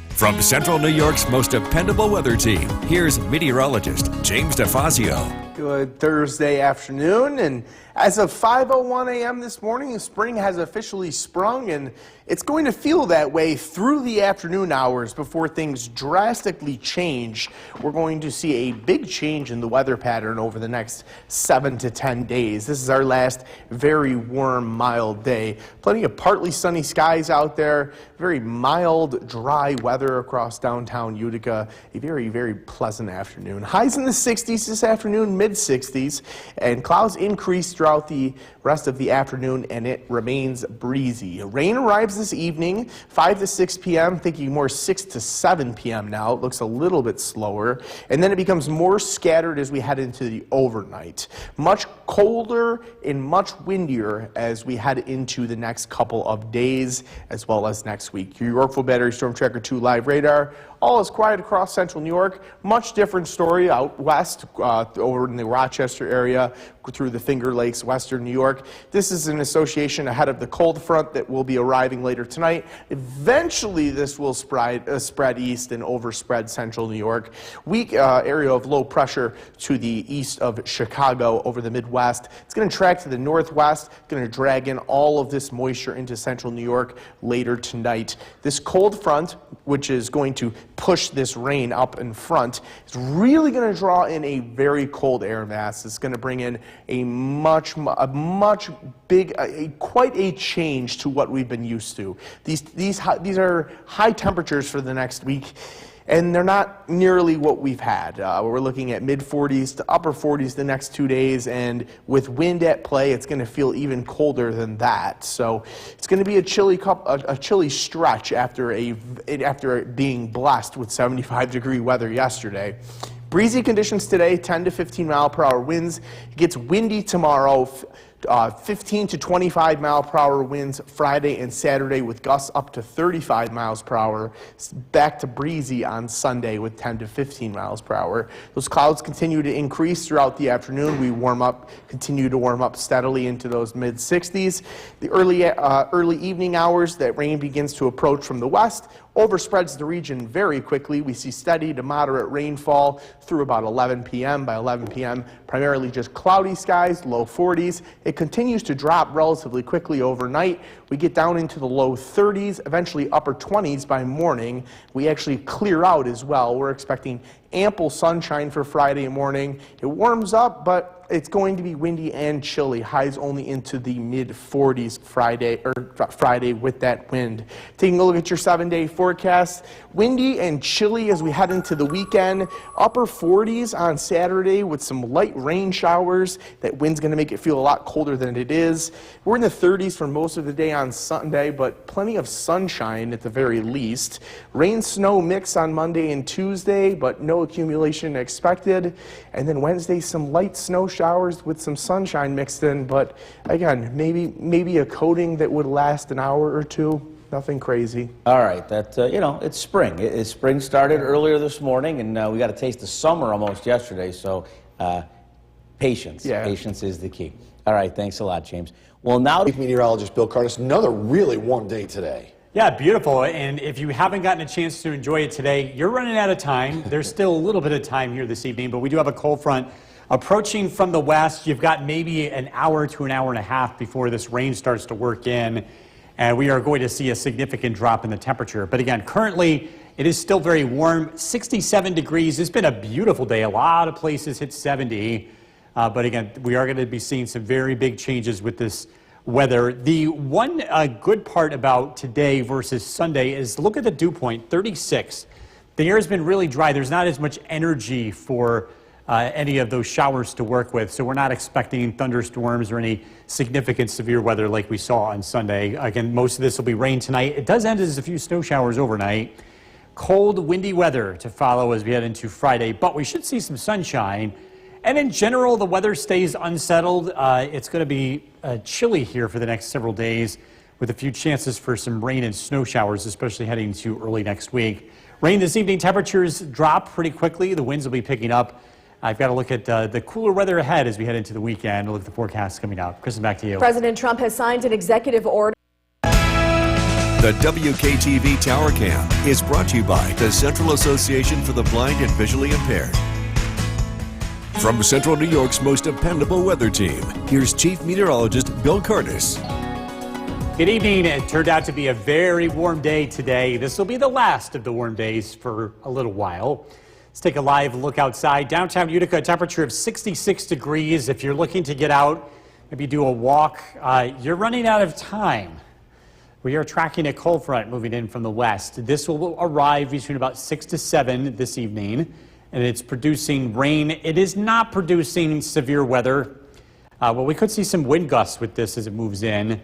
From Central New York's most dependable weather team, here's meteorologist James DeFazio. Good Thursday afternoon, and As of 5:01 a.m. this morning, spring has officially sprung, and it's going to feel that way through the afternoon hours before things drastically change. We're going to see a big change in the weather pattern over the next 7 to 10 days. This is our last very warm, mild day. Plenty of partly sunny skies out there, very mild, dry weather across downtown Utica. A very, very pleasant afternoon. Highs in the 60s this afternoon, mid-60s, and clouds increase throughout the rest of the afternoon, and it remains breezy. Rain arrives this evening, 5 to 6 p.m., thinking more 6 to 7 p.m. now. It looks a little bit slower, and then it becomes more scattered as we head into the overnight. Much colder and much windier as we head into the next couple of days, as well as next week. Your Yorkville Battery Storm Tracker 2 live radar. All is quiet across central New York. Much different story out west, over in the Rochester area, through the Finger Lakes, western New York. This is an association ahead of the cold front that will be arriving later tonight. Eventually, this will spread east and overspread central New York. Weak area of low pressure to the east of Chicago over the Midwest. It's going to track to the northwest, going to drag in all of this moisture into central New York later tonight. This cold front, which is going to push this rain up in front, is really going to draw in a very cold air mass. It's going to bring in quite a change to what we've been used to. These are high temperatures for the next week, and they're not nearly what we've had. We're looking at mid-40s to upper 40s the next 2 days, and with wind at play, it's going to feel even colder than that. So it's going to be a chilly stretch after being blessed with 75-degree weather yesterday. Breezy conditions today, 10 to 15 mile per hour winds. It gets windy tomorrow. 15 to 25 mile per hour winds Friday and Saturday with gusts up to 35 miles per hour. Back to breezy on Sunday with 10 to 15 miles per hour. Those clouds continue to increase throughout the afternoon. We continue to warm up steadily into those mid 60s. The early evening hours, that rain begins to approach from the west, overspreads the region very quickly. We see steady to moderate rainfall through about 11 p.m. By 11 p.m., primarily just cloudy skies, low 40s. It continues to drop relatively quickly overnight. We get down into the low 30s, eventually upper 20s by morning. We actually clear out as well. We're expecting ample sunshine for Friday morning. It warms up, but it's going to be windy and chilly. Highs only into the mid-40s Friday with that wind. Taking a look at your 7-day forecast, windy and chilly as we head into the weekend. Upper 40s on Saturday with some light rain showers. That wind's going to make it feel a lot colder than it is. We're in the 30s for most of the day on Sunday, but plenty of sunshine at the very least. Rain-snow mix on Monday and Tuesday, but no accumulation expected. And then Wednesday, some light snow showers with some sunshine mixed in, but again, maybe a coating that would last an hour or two. Nothing crazy. All right, it's spring. Spring started earlier this morning, and we got a taste of summer almost yesterday, so patience. Yeah. Patience is the key. All right, thanks a lot, James. Well, now... Meteorologist Bill Curtis, another really warm day today. Yeah, beautiful. And if you haven't gotten a chance to enjoy it today, you're running out of time. There's still a little bit of time here this evening, but we do have a cold front approaching from the west. You've got maybe an hour to an hour and a half before this rain starts to work in, and we are going to see a significant drop in the temperature. But again, currently it is still very warm, 67 degrees. It's been a beautiful day. A lot of places hit 70. But again, we are going to be seeing some very big changes with this weather. The one good part about today versus Sunday is look at the dew point, 36. The air has been really dry. There's not as much energy for any of those showers to work with, so we're not expecting thunderstorms or any significant severe weather like we saw on Sunday. Again, most of this will be rain tonight. It does end as a few snow showers overnight. Cold, windy weather to follow as we head into Friday, but we should see some sunshine. And in general, the weather stays unsettled. It's going to be chilly here for the next several days with a few chances for some rain and snow showers, especially heading to early next week. Rain this evening, temperatures drop pretty quickly. The winds will be picking up. I've got to look at the cooler weather ahead as we head into the weekend. Look at the forecast coming out. Kristen, back to you. President Trump has signed an executive order. The WKTV Tower Cam is brought to you by the Central Association for the Blind and Visually Impaired. From Central New York's most dependable weather team, here's Chief Meteorologist Bill Curtis. Good evening. It turned out to be a very warm day today. This will be the last of the warm days for a little while. Let's take a live look outside. Downtown Utica, temperature of 66 degrees. If you're looking to get out, maybe do a walk, you're running out of time. We are tracking a cold front moving in from the west. This will arrive between about 6 to 7 this evening, and it's producing rain. It is not producing severe weather. Well, we could see some wind gusts with this as it moves in.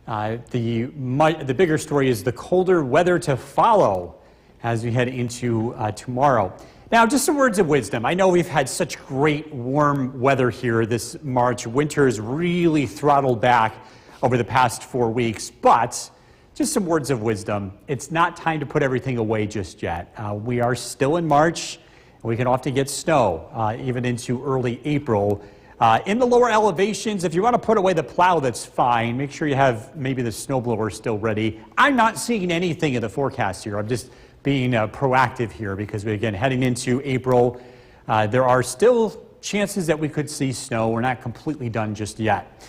The bigger story is the colder weather to follow as we head into tomorrow. Now, just some words of wisdom. I know we've had such great warm weather here this March. Winter has really throttled back over the past 4 weeks, but just some words of wisdom. It's not time to put everything away just yet. We are still in March, and we can often get snow, even into early April. In the lower elevations, if you want to put away the plow, that's fine. Make sure you have maybe the snowblower still ready. I'm not seeing anything in the forecast here. I'm just being proactive here because we're, again, heading into April. There are still chances that we could see snow. We're not completely done just yet.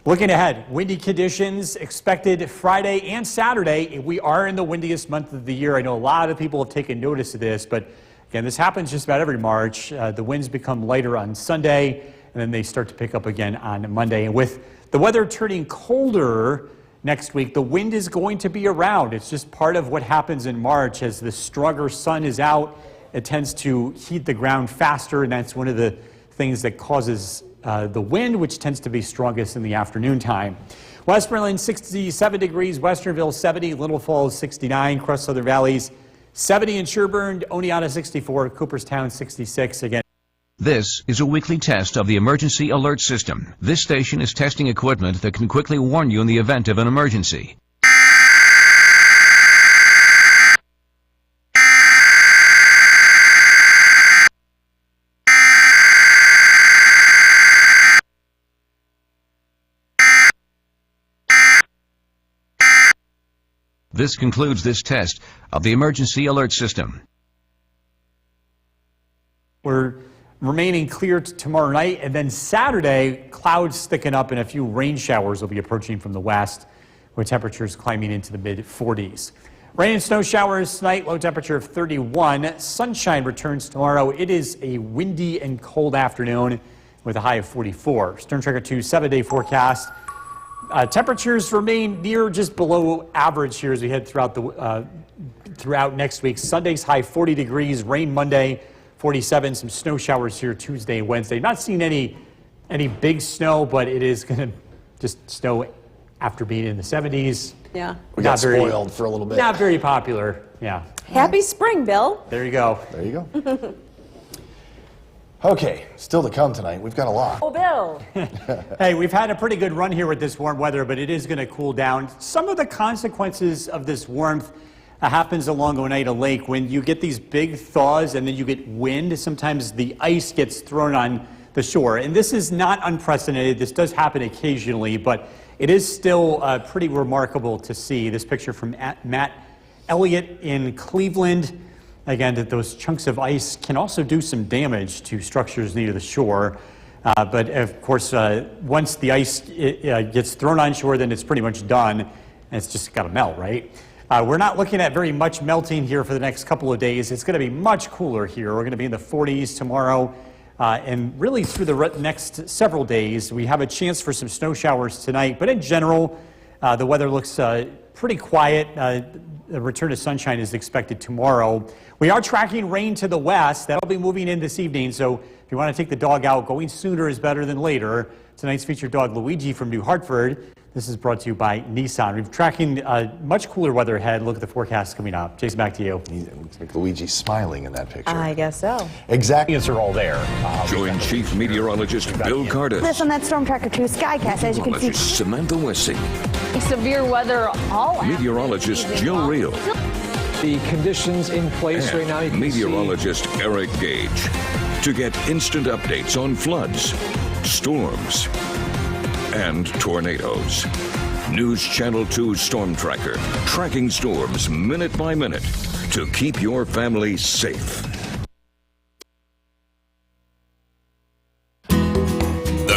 Looking ahead, windy conditions expected Friday and Saturday. We are in the windiest month of the year. I know a lot of people have taken notice of this, but again, this happens just about every March. The winds become lighter on Sunday, and then they start to pick up again on Monday. And with the weather turning colder next week, the wind is going to be around. It's just part of what happens in March. As the stronger sun is out, it tends to heat the ground faster, and that's one of the things that causes the wind, which tends to be strongest in the afternoon time. Westmoreland, 67 degrees, Westernville, 70, Little Falls, 69, Cross Southern Valleys, 70 in Sherburne, Oneonta, 64, Cooperstown, 66. Again. This is a weekly test of the Emergency Alert System. This station is testing equipment that can quickly warn you in the event of an emergency. This concludes this test of the Emergency Alert System. We're remaining clear tomorrow night, and then Saturday, clouds thicken up and a few rain showers will be approaching from the west, with temperatures climbing into the mid-40s. Rain and snow showers tonight, low temperature of 31. Sunshine returns tomorrow. It is a windy and cold afternoon with a high of 44. Storm Tracker 2 7-day forecast. Temperatures remain near just below average here as we head throughout next week. Sunday's high 40 degrees, rain Monday, 47, some snow showers here Tuesday and Wednesday. Not seeing any big snow, but it is going to just snow after being in the 70s. Yeah. We got spoiled for a little bit. Not very popular, yeah. Happy spring, Bill. There you go. There you go. Okay, still to come tonight. We've got a lot. Oh, Bill. Hey, we've had a pretty good run here with this warm weather, but it is going to cool down. Some of the consequences of this warmth happens along Oneida Lake. When you get these big thaws and then you get wind, sometimes the ice gets thrown on the shore. And this is not unprecedented. This does happen occasionally, but it is still pretty remarkable to see. This picture from Matt Elliott in Cleveland. Again, that those chunks of ice can also do some damage to structures near the shore. But of course, once the ice gets thrown on shore, then it's pretty much done, and it's just got to melt, right? We're not looking at very much melting here for the next couple of days. It's going to be much cooler here. We're going to be in the 40s tomorrow, and really through the next several days. We have a chance for some snow showers tonight, but in general, the weather looks pretty quiet. The return to sunshine is expected tomorrow. We are tracking rain to the west. That'll be moving in this evening, so if you want to take the dog out, going sooner is better than later. Tonight's featured dog, Luigi from New Hartford. This is brought to you by Nissan. We're tracking much cooler weather ahead. Look at the forecast coming up. Jason, back to you. It looks like Luigi's smiling in that picture. I guess so. Exactly. Are all there. Join Chief Meteorologist Bill Curtis. This on that Storm Tracker 2 Skycast, as you can see. Meteorologist Samantha Wessing. Severe weather all Meteorologist Jill Reel. The conditions in place right now. You can meteorologist Eric Gage. To get instant updates on floods, storms, and tornadoes. News Channel 2 Storm Tracker, tracking storms minute by minute to keep your family safe.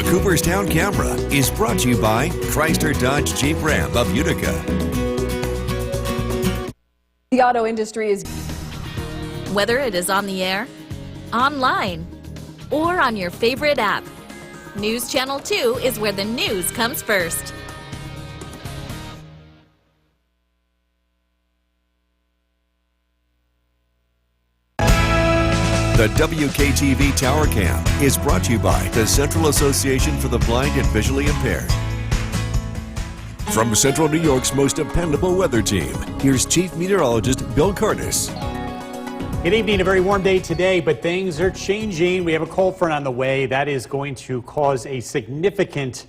The Cooperstown Camera is brought to you by Chrysler Dodge Jeep Ram of Utica. The auto industry is... Whether it is on the air, online, or on your favorite app, News Channel 2 is where the news comes first. The WKTV Tower Cam is brought to you by the Central Association for the Blind and Visually Impaired. From Central New York's most dependable weather team, here's Chief Meteorologist Bill Curtis. Good evening. A very warm day today, but things are changing. We have a cold front on the way. That is going to cause a significant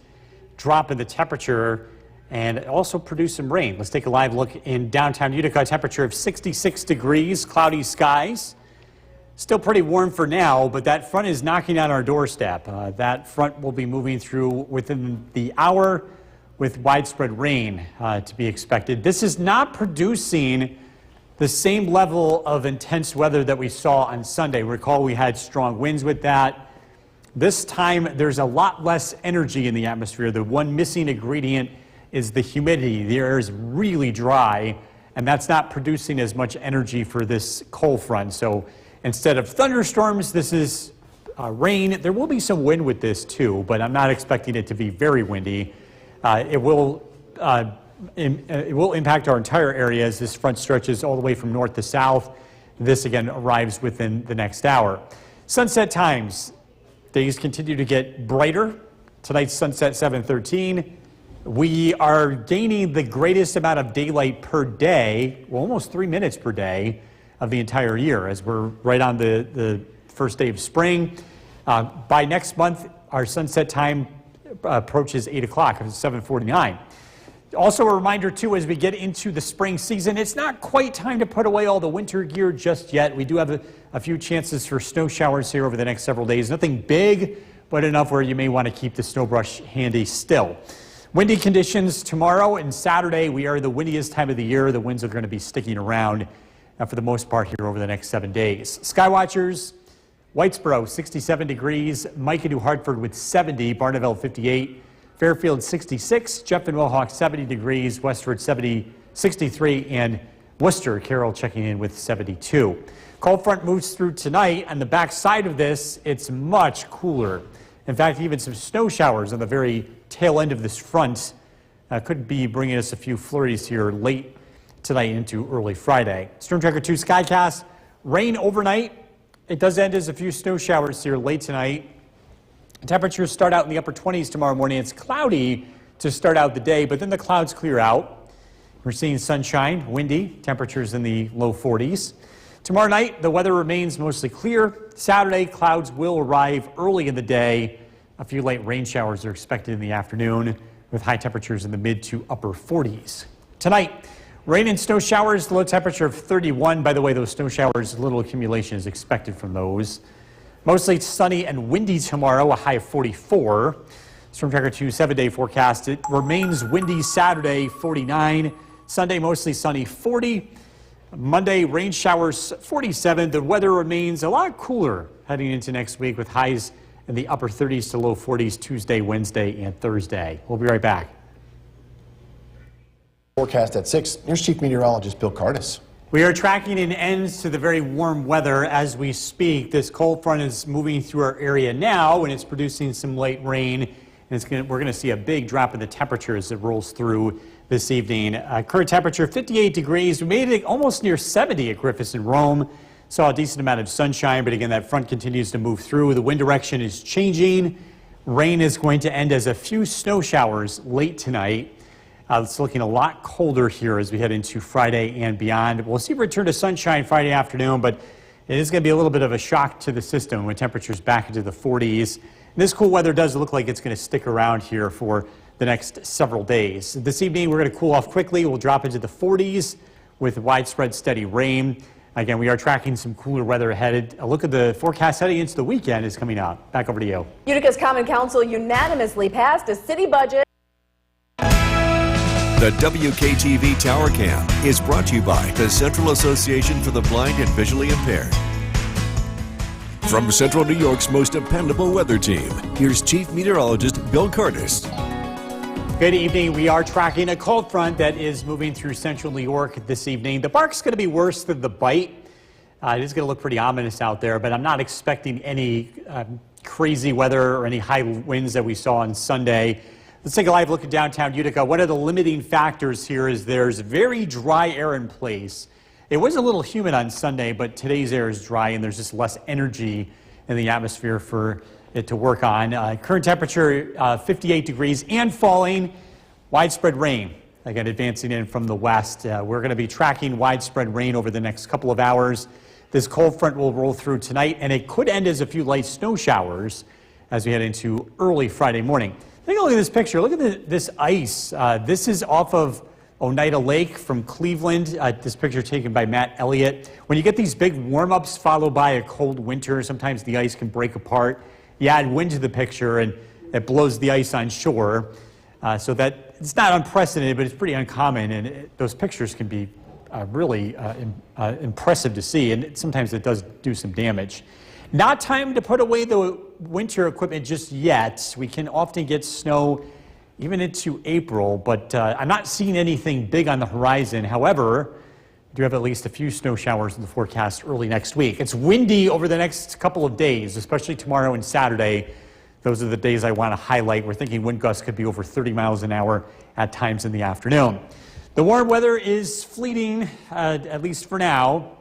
drop in the temperature and also produce some rain. Let's take a live look in downtown Utica. A temperature of 66 degrees, cloudy skies. Still pretty warm for now, but that front is knocking on our doorstep. That front will be moving through within the hour with widespread rain to be expected. This is not producing the same level of intense weather that we saw on Sunday. Recall we had strong winds with that. This time there's a lot less energy in the atmosphere. The one missing ingredient is the humidity. The air is really dry, and that's not producing as much energy for this cold front. So instead of thunderstorms, this is rain. There will be some wind with this too, but I'm not expecting it to be very windy. It will impact our entire area as this front stretches all the way from north to south. This again arrives within the next hour. Sunset times. Days continue to get brighter. Tonight's sunset 7:13. We are gaining the greatest amount of daylight per day, well, almost 3 minutes per day of the entire year, as we're right on the first day of spring. By next month, our sunset time approaches 8 o'clock. It's 7:49. Also a reminder, too, as we get into the spring season, it's not quite time to put away all the winter gear just yet. We do have a few chances for snow showers here over the next several days. Nothing big, but enough where you may want to keep the snow brush handy still. Windy conditions tomorrow and Saturday. We are the windiest time of the year. The winds are going to be sticking around for the most part here over the next 7 days. Skywatchers, Whitesboro 67 degrees, Micah New Hartford with 70, Barneveld 58, Fairfield 66, Jeff and Mohawk 70 degrees, Westford 63, and Worcester, Carroll checking in with 72. Cold front moves through tonight. On the back side of this, it's much cooler. In fact, even some snow showers on the very tail end of this front could be bringing us a few flurries here late tonight into early Friday. Storm Tracker 2 Skycast, rain overnight. It does end as a few snow showers here late tonight. Temperatures start out in the upper 20s tomorrow morning. It's cloudy to start out the day, but then the clouds clear out. We're seeing sunshine, windy, temperatures in the low 40s. Tomorrow night, the weather remains mostly clear. Saturday, clouds will arrive early in the day. A few light rain showers are expected in the afternoon with high temperatures in the mid to upper 40s. Tonight, rain and snow showers, low temperature of 31. By the way, those snow showers, little accumulation is expected from those. Mostly sunny and windy tomorrow, a high of 44. Storm Tracker 2 7-day forecast. It remains windy Saturday, 49. Sunday, mostly sunny, 40. Monday, rain showers, 47. The weather remains a lot cooler heading into next week with highs in the upper 30s to low 40s Tuesday, Wednesday, and Thursday. We'll be right back. Forecast at 6. Here's Chief Meteorologist Bill Curtis. We are tracking an end to the very warm weather as we speak. This cold front is moving through our area now, and it's producing some light rain. And we're going to see a big drop in the temperature as it rolls through this evening. Current temperature 58 degrees. We made it almost near 70 at Griffiths and Rome. Saw a decent amount of sunshine, but again, that front continues to move through. The wind direction is changing. Rain is going to end as a few snow showers late tonight. It's looking a lot colder here as we head into Friday and beyond. We'll see a return to sunshine Friday afternoon, but it is going to be a little bit of a shock to the system when temperatures back into the 40s. This cool weather does look like it's going to stick around here for the next several days. This evening, we're going to cool off quickly. We'll drop into the 40s with widespread steady rain. Again, we are tracking some cooler weather ahead. A look at the forecast heading into the weekend is coming out. Back over to you. Utica's Common Council unanimously passed a city budget. The WKTV Tower Cam is brought to you by the Central Association for the Blind and Visually Impaired. From Central New York's most dependable weather team, here's Chief Meteorologist Bill Curtis. Good evening. We are tracking a cold front that is moving through central New York this evening. The bark's going to be worse than the bite. It is going to look pretty ominous out there, but I'm not expecting any crazy weather or any high winds that we saw on Sunday. Let's take a live look at downtown Utica. One of the limiting factors here is there's very dry air in place. It was a little humid on Sunday, but today's air is dry and there's just less energy in the atmosphere for it to work on. Current temperature 58 degrees and falling. Widespread rain, again, advancing in from the west. We're going to be tracking widespread rain over the next couple of hours. This cold front will roll through tonight, and it could end as a few light snow showers as we head into early Friday morning. Take a look at this picture. Look at this ice. This is off of Oneida Lake from Cleveland. This picture taken by Matt Elliott. When you get these big warm-ups followed by a cold winter, sometimes the ice can break apart. You add wind to the picture, and it blows the ice on shore. So that it's not unprecedented, but it's pretty uncommon, and those pictures can be really impressive to see, and sometimes it does do some damage. Not time to put away the winter equipment just yet. We can often get snow even into April, but I'm not seeing anything big on the horizon. However, we do have at least a few snow showers in the forecast early next week. It's windy over the next couple of days, especially tomorrow and Saturday. Those are the days I want to highlight. We're thinking wind gusts could be over 30 miles an hour at times in the afternoon. The warm weather is fleeting, at least for now.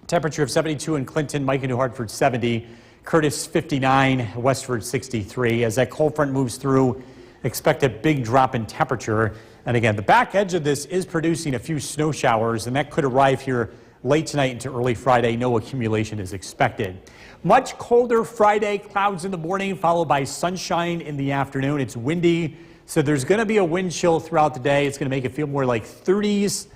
Temperature of 72 in Clinton, Mike and New Hartford 70, Curtis 59, Westford 63. As that cold front moves through, expect a big drop in temperature. And again, the back edge of this is producing a few snow showers, and that could arrive here late tonight into early Friday. No accumulation is expected. Much colder Friday, clouds in the morning, followed by sunshine in the afternoon. It's windy, so there's going to be a wind chill throughout the day. It's going to make it feel more like 30s,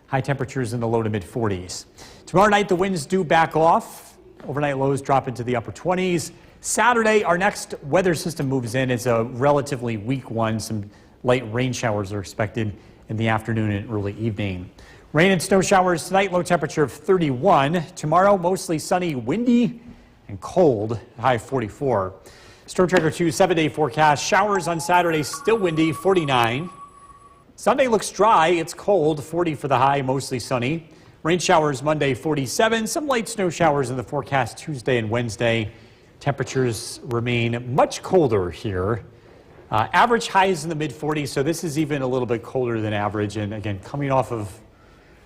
high temperatures in the low to mid 40s. Tomorrow night, the winds do back off. Overnight lows drop into the upper 20s. Saturday, our next weather system moves in. It's a relatively weak one. Some light rain showers are expected in the afternoon and early evening. Rain and snow showers tonight, low temperature of 31. Tomorrow, mostly sunny, windy, and cold, high 44. Storm Tracker 2 7-day forecast. Showers on Saturday, still windy, 49. Sunday looks dry. It's cold, 40 for the high, mostly sunny. Rain showers Monday, 47. Some light snow showers in the forecast Tuesday and Wednesday. Temperatures remain much colder here. Average highs in the mid 40s, so this is even a little bit colder than average. And again, coming off of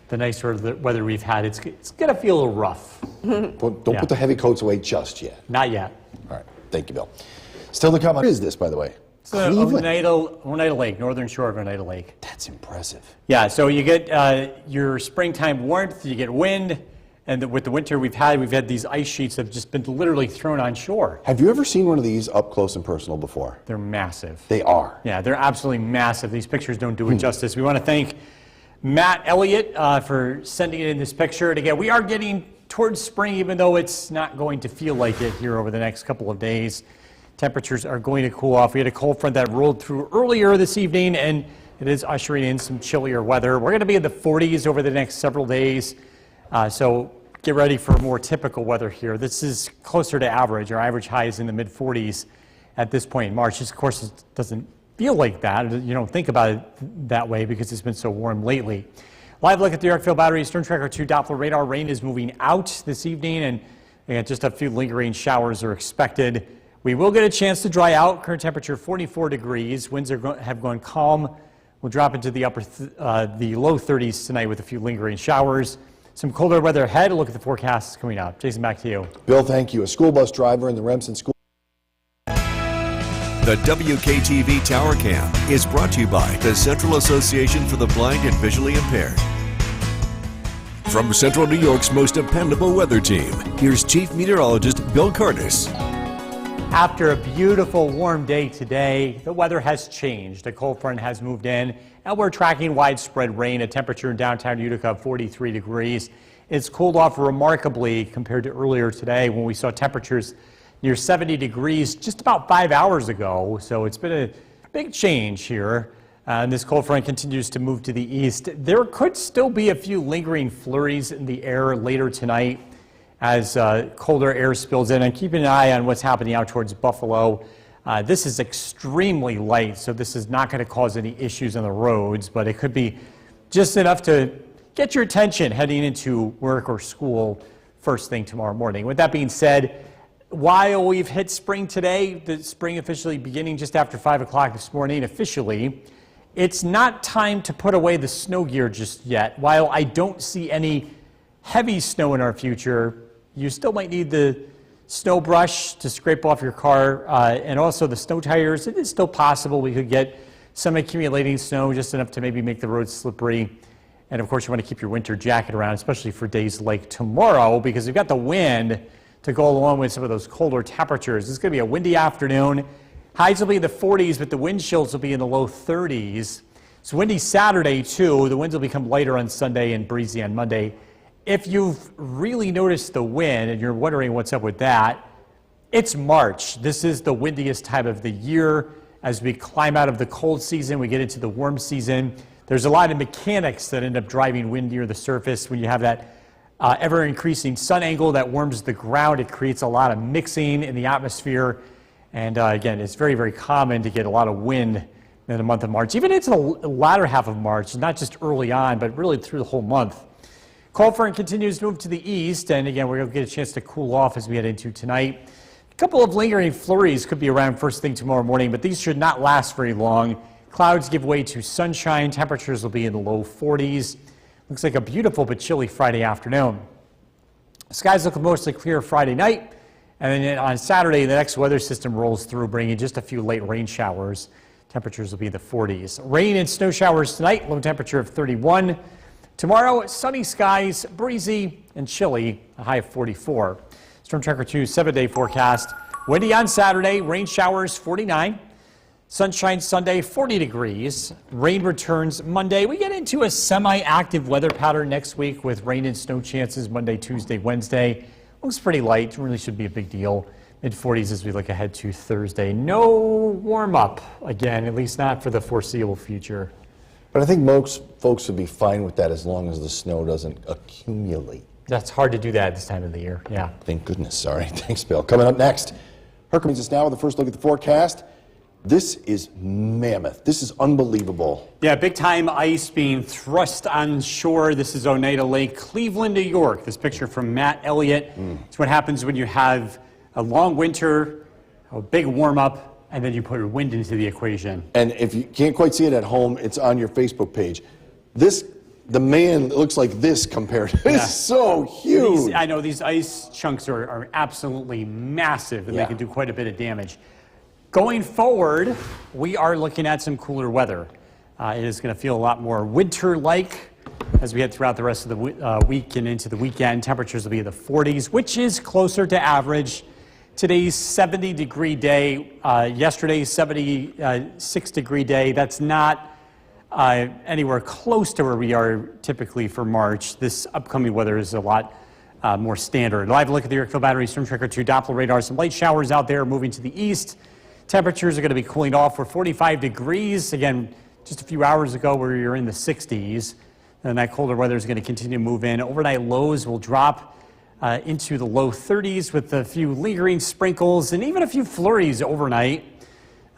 the nicer weather we've had, it's going to feel a little rough. Don't put the heavy coats away just yet. Not yet. All right. Thank you, Bill. Still to come. What is this, by the way? So Oneida Lake, northern shore of Oneida Lake. That's impressive. Yeah, so you get your springtime warmth, you get wind, and with the winter we've had these ice sheets that have just been literally thrown on shore. Have you ever seen one of these up close and personal before? They're massive. They are. Yeah, they're absolutely massive. These pictures don't do it justice. We want to thank Matt Elliott for sending in this picture. And again, we are getting towards spring, even though it's not going to feel like it here over the next couple of days. Temperatures are going to cool off. We had a cold front that rolled through earlier this evening, and it is ushering in some chillier weather. We're going to be in the 40s over the next several days. So get ready for more typical weather here. This is closer to average. Our average high is in the mid 40s at this point in March. Of course, it doesn't feel like that. You don't think about it that way because it's been so warm lately. Live look at the Yorkville Battery. Storm Tracker 2 Doppler radar. Rain is moving out this evening, and just a few lingering showers are expected. We will get a chance to dry out. Current temperature 44 degrees. Winds have gone calm. We'll drop into the the low 30s tonight with a few lingering showers. Some colder weather ahead. Look at the forecasts coming up. Jason, back to you. Bill, thank you. A school bus driver in the Remsen School. The WKTV Tower Cam is brought to you by the Central Association for the Blind and Visually Impaired. From Central New York's most dependable weather team, here's Chief Meteorologist Bill Curtis. After a beautiful warm day today, the weather has changed. A cold front has moved in, and we're tracking widespread rain. A temperature in downtown Utica of 43 degrees. It's cooled off remarkably compared to earlier today when we saw temperatures near 70 degrees just about 5 hours ago. So it's been a big change here. And this cold front continues to move to the east. There could still be a few lingering flurries in the air later tonight as colder air spills in. And keeping an eye on what's happening out towards Buffalo. This is extremely light, so this is not going to cause any issues on the roads, but it could be just enough to get your attention heading into work or school first thing tomorrow morning. With that being said, while we've hit spring today, the spring officially beginning just after 5 o'clock this morning officially, it's not time to put away the snow gear just yet. While I don't see any heavy snow in our future, you still might need the snow brush to scrape off your car, and also the snow tires. It is still possible we could get some accumulating snow, just enough to maybe make the roads slippery. And of course, you want to keep your winter jacket around, especially for days like tomorrow, because you've got the wind to go along with some of those colder temperatures. It's going to be a windy afternoon. Highs will be in the 40s, but the wind chills will be in the low 30s. It's windy Saturday, too. The winds will become lighter on Sunday and breezy on Monday. If you've really noticed the wind and you're wondering what's up with that, it's March. This is the windiest time of the year. As we climb out of the cold season, we get into the warm season. There's a lot of mechanics that end up driving wind near the surface. When you have that ever-increasing sun angle that warms the ground, it creates a lot of mixing in the atmosphere. And again, it's very, very common to get a lot of wind in the month of March, even into the latter half of March, not just early on, but really through the whole month. Cold front continues to move to the east, and again, we're going to get a chance to cool off as we head into tonight. A couple of lingering flurries could be around first thing tomorrow morning, but these should not last very long. Clouds give way to sunshine. Temperatures will be in the low 40s. Looks like a beautiful but chilly Friday afternoon. Skies look mostly clear Friday night, and then on Saturday, the next weather system rolls through, bringing just a few late rain showers. Temperatures will be in the 40s. Rain and snow showers tonight, low temperature of 31. Tomorrow, sunny skies, breezy and chilly, a high of 44. Storm Tracker 2's 7-day forecast. Windy on Saturday, rain showers 49. Sunshine Sunday, 40 degrees. Rain returns Monday. We get into a semi-active weather pattern next week with rain and snow chances Monday, Tuesday, Wednesday. Looks pretty light, really should be a big deal. Mid-40s as we look ahead to Thursday. No warm-up again, at least not for the foreseeable future. But I think most folks would be fine with that as long as the snow doesn't accumulate. That's hard to do that at this time of the year, yeah. Thank goodness, sorry. Thanks, Bill. Coming up next, Herc brings us now with the first look at the forecast. This is mammoth. This is unbelievable. Yeah, big-time ice being thrust on shore. This is Oneida Lake, Cleveland, New York. This picture from Matt Elliott. It's what happens when you have a long winter, a big warm-up, and then you put wind into the equation. And if you can't quite see it at home, it's on your Facebook page. The man looks like this compared to It's so huge. I know these ice chunks are absolutely massive, and they can do quite a bit of damage. Going forward, we are looking at some cooler weather. It is going to feel a lot more winter-like as we head throughout the rest of the week and into the weekend. Temperatures will be in the 40s, which is closer to average. Today's 70-degree day, yesterday's 76-degree day. That's not anywhere close to where we are typically for March. This upcoming weather is a lot more standard. Live look at the Yorkville Battery Storm Tracker 2 Doppler radar. Some light showers out there moving to the east. Temperatures are going to be cooling off. We're 45 degrees. Again, just a few hours ago we were in the 60s. And that colder weather is going to continue to move in. Overnight lows will drop into the low 30s with a few lingering sprinkles and even a few flurries overnight.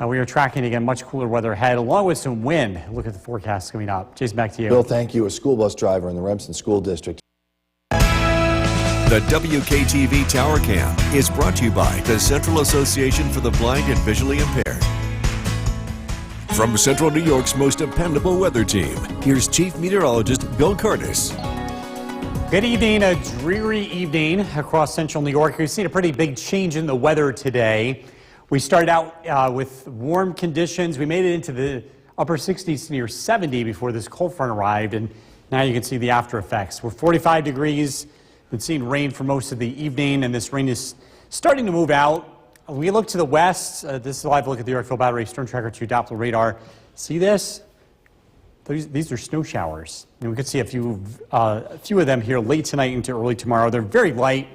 We are tracking, again, much cooler weather ahead, along with some wind. Look at the forecast coming up. Jason, back to you. Bill, thank you. A school bus driver in the Remsen School District. The WKTV Tower Cam is brought to you by the Central Association for the Blind and Visually Impaired. From Central New York's most dependable weather team, here's Chief Meteorologist Bill Curtis. Good evening, a dreary evening across central New York. We've seen a pretty big change in the weather today. We started out with warm conditions. We made it into the upper 60s to near 70 before this cold front arrived, and now you can see the after effects. We're 45 degrees, been seeing rain for most of the evening, and this rain is starting to move out. We look to the west. This is a live look at the Yorkville Battery Storm Tracker 2 Doppler radar. See this? These are snow showers, and we could see a few of them here late tonight into early tomorrow. They're very light,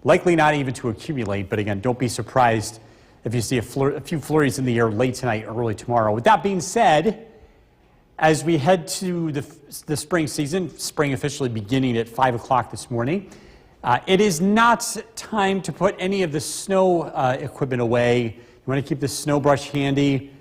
likely not even to accumulate, but again, don't be surprised if you see a few flurries in the air late tonight, early tomorrow. With that being said, as we head to the spring season, spring officially beginning at 5 o'clock this morning, It is not time to put any of the snow equipment away. You want to keep the snow brush handy.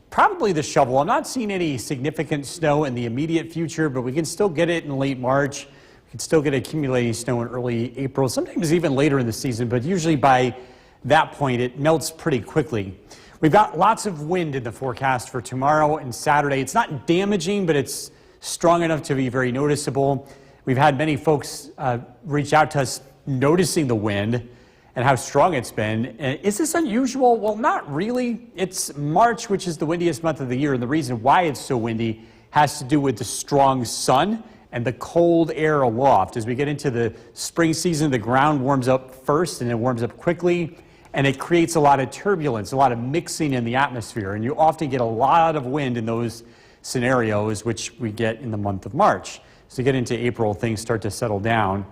Probably the shovel. I'm not seeing any significant snow in the immediate future, but we can still get it in late March. We can still get accumulating snow in early April, sometimes even later in the season, but usually by that point it melts pretty quickly. We've got lots of wind in the forecast for tomorrow and Saturday. It's not damaging, but it's strong enough to be very noticeable. We've had many folks reach out to us noticing the wind and how strong it's been. Is this unusual? Well, not really. It's March, which is the windiest month of the year, and the reason why it's so windy has to do with the strong sun and the cold air aloft. As we get into the spring season, the ground warms up first, and it warms up quickly, and it creates a lot of turbulence, a lot of mixing in the atmosphere, and you often get a lot of wind in those scenarios, which we get in the month of March. As we get into April, things start to settle down.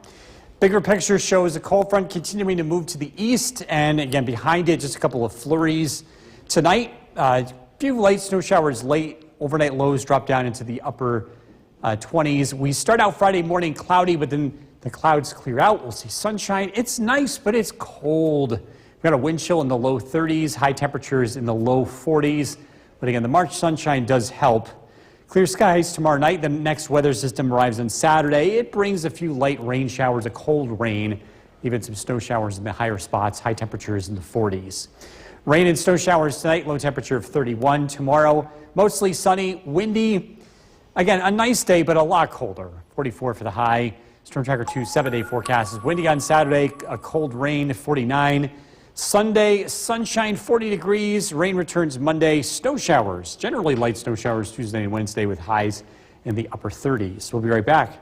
Bigger picture shows a cold front continuing to move to the east, and again, behind it, just a couple of flurries. Tonight, a few light snow showers late. Overnight lows drop down into the upper 20s. We start out Friday morning cloudy, but then the clouds clear out. We'll see sunshine. It's nice, but it's cold. We've got a wind chill in the low 30s, high temperatures in the low 40s. But again, the March sunshine does help. Clear skies tomorrow night. The next weather system arrives on Saturday. It brings a few light rain showers, a cold rain, even some snow showers in the higher spots, high temperatures in the 40s. Rain and snow showers tonight, low temperature of 31. Tomorrow, mostly sunny, windy. Again, a nice day, but a lot colder. 44 for the high. Storm Tracker 2 7-day forecast is windy on Saturday, a cold rain, 49. Sunday, sunshine, 40 degrees. Rain returns Monday. Snow showers, generally light snow showers Tuesday and Wednesday with highs in the upper 30s. We'll be right back.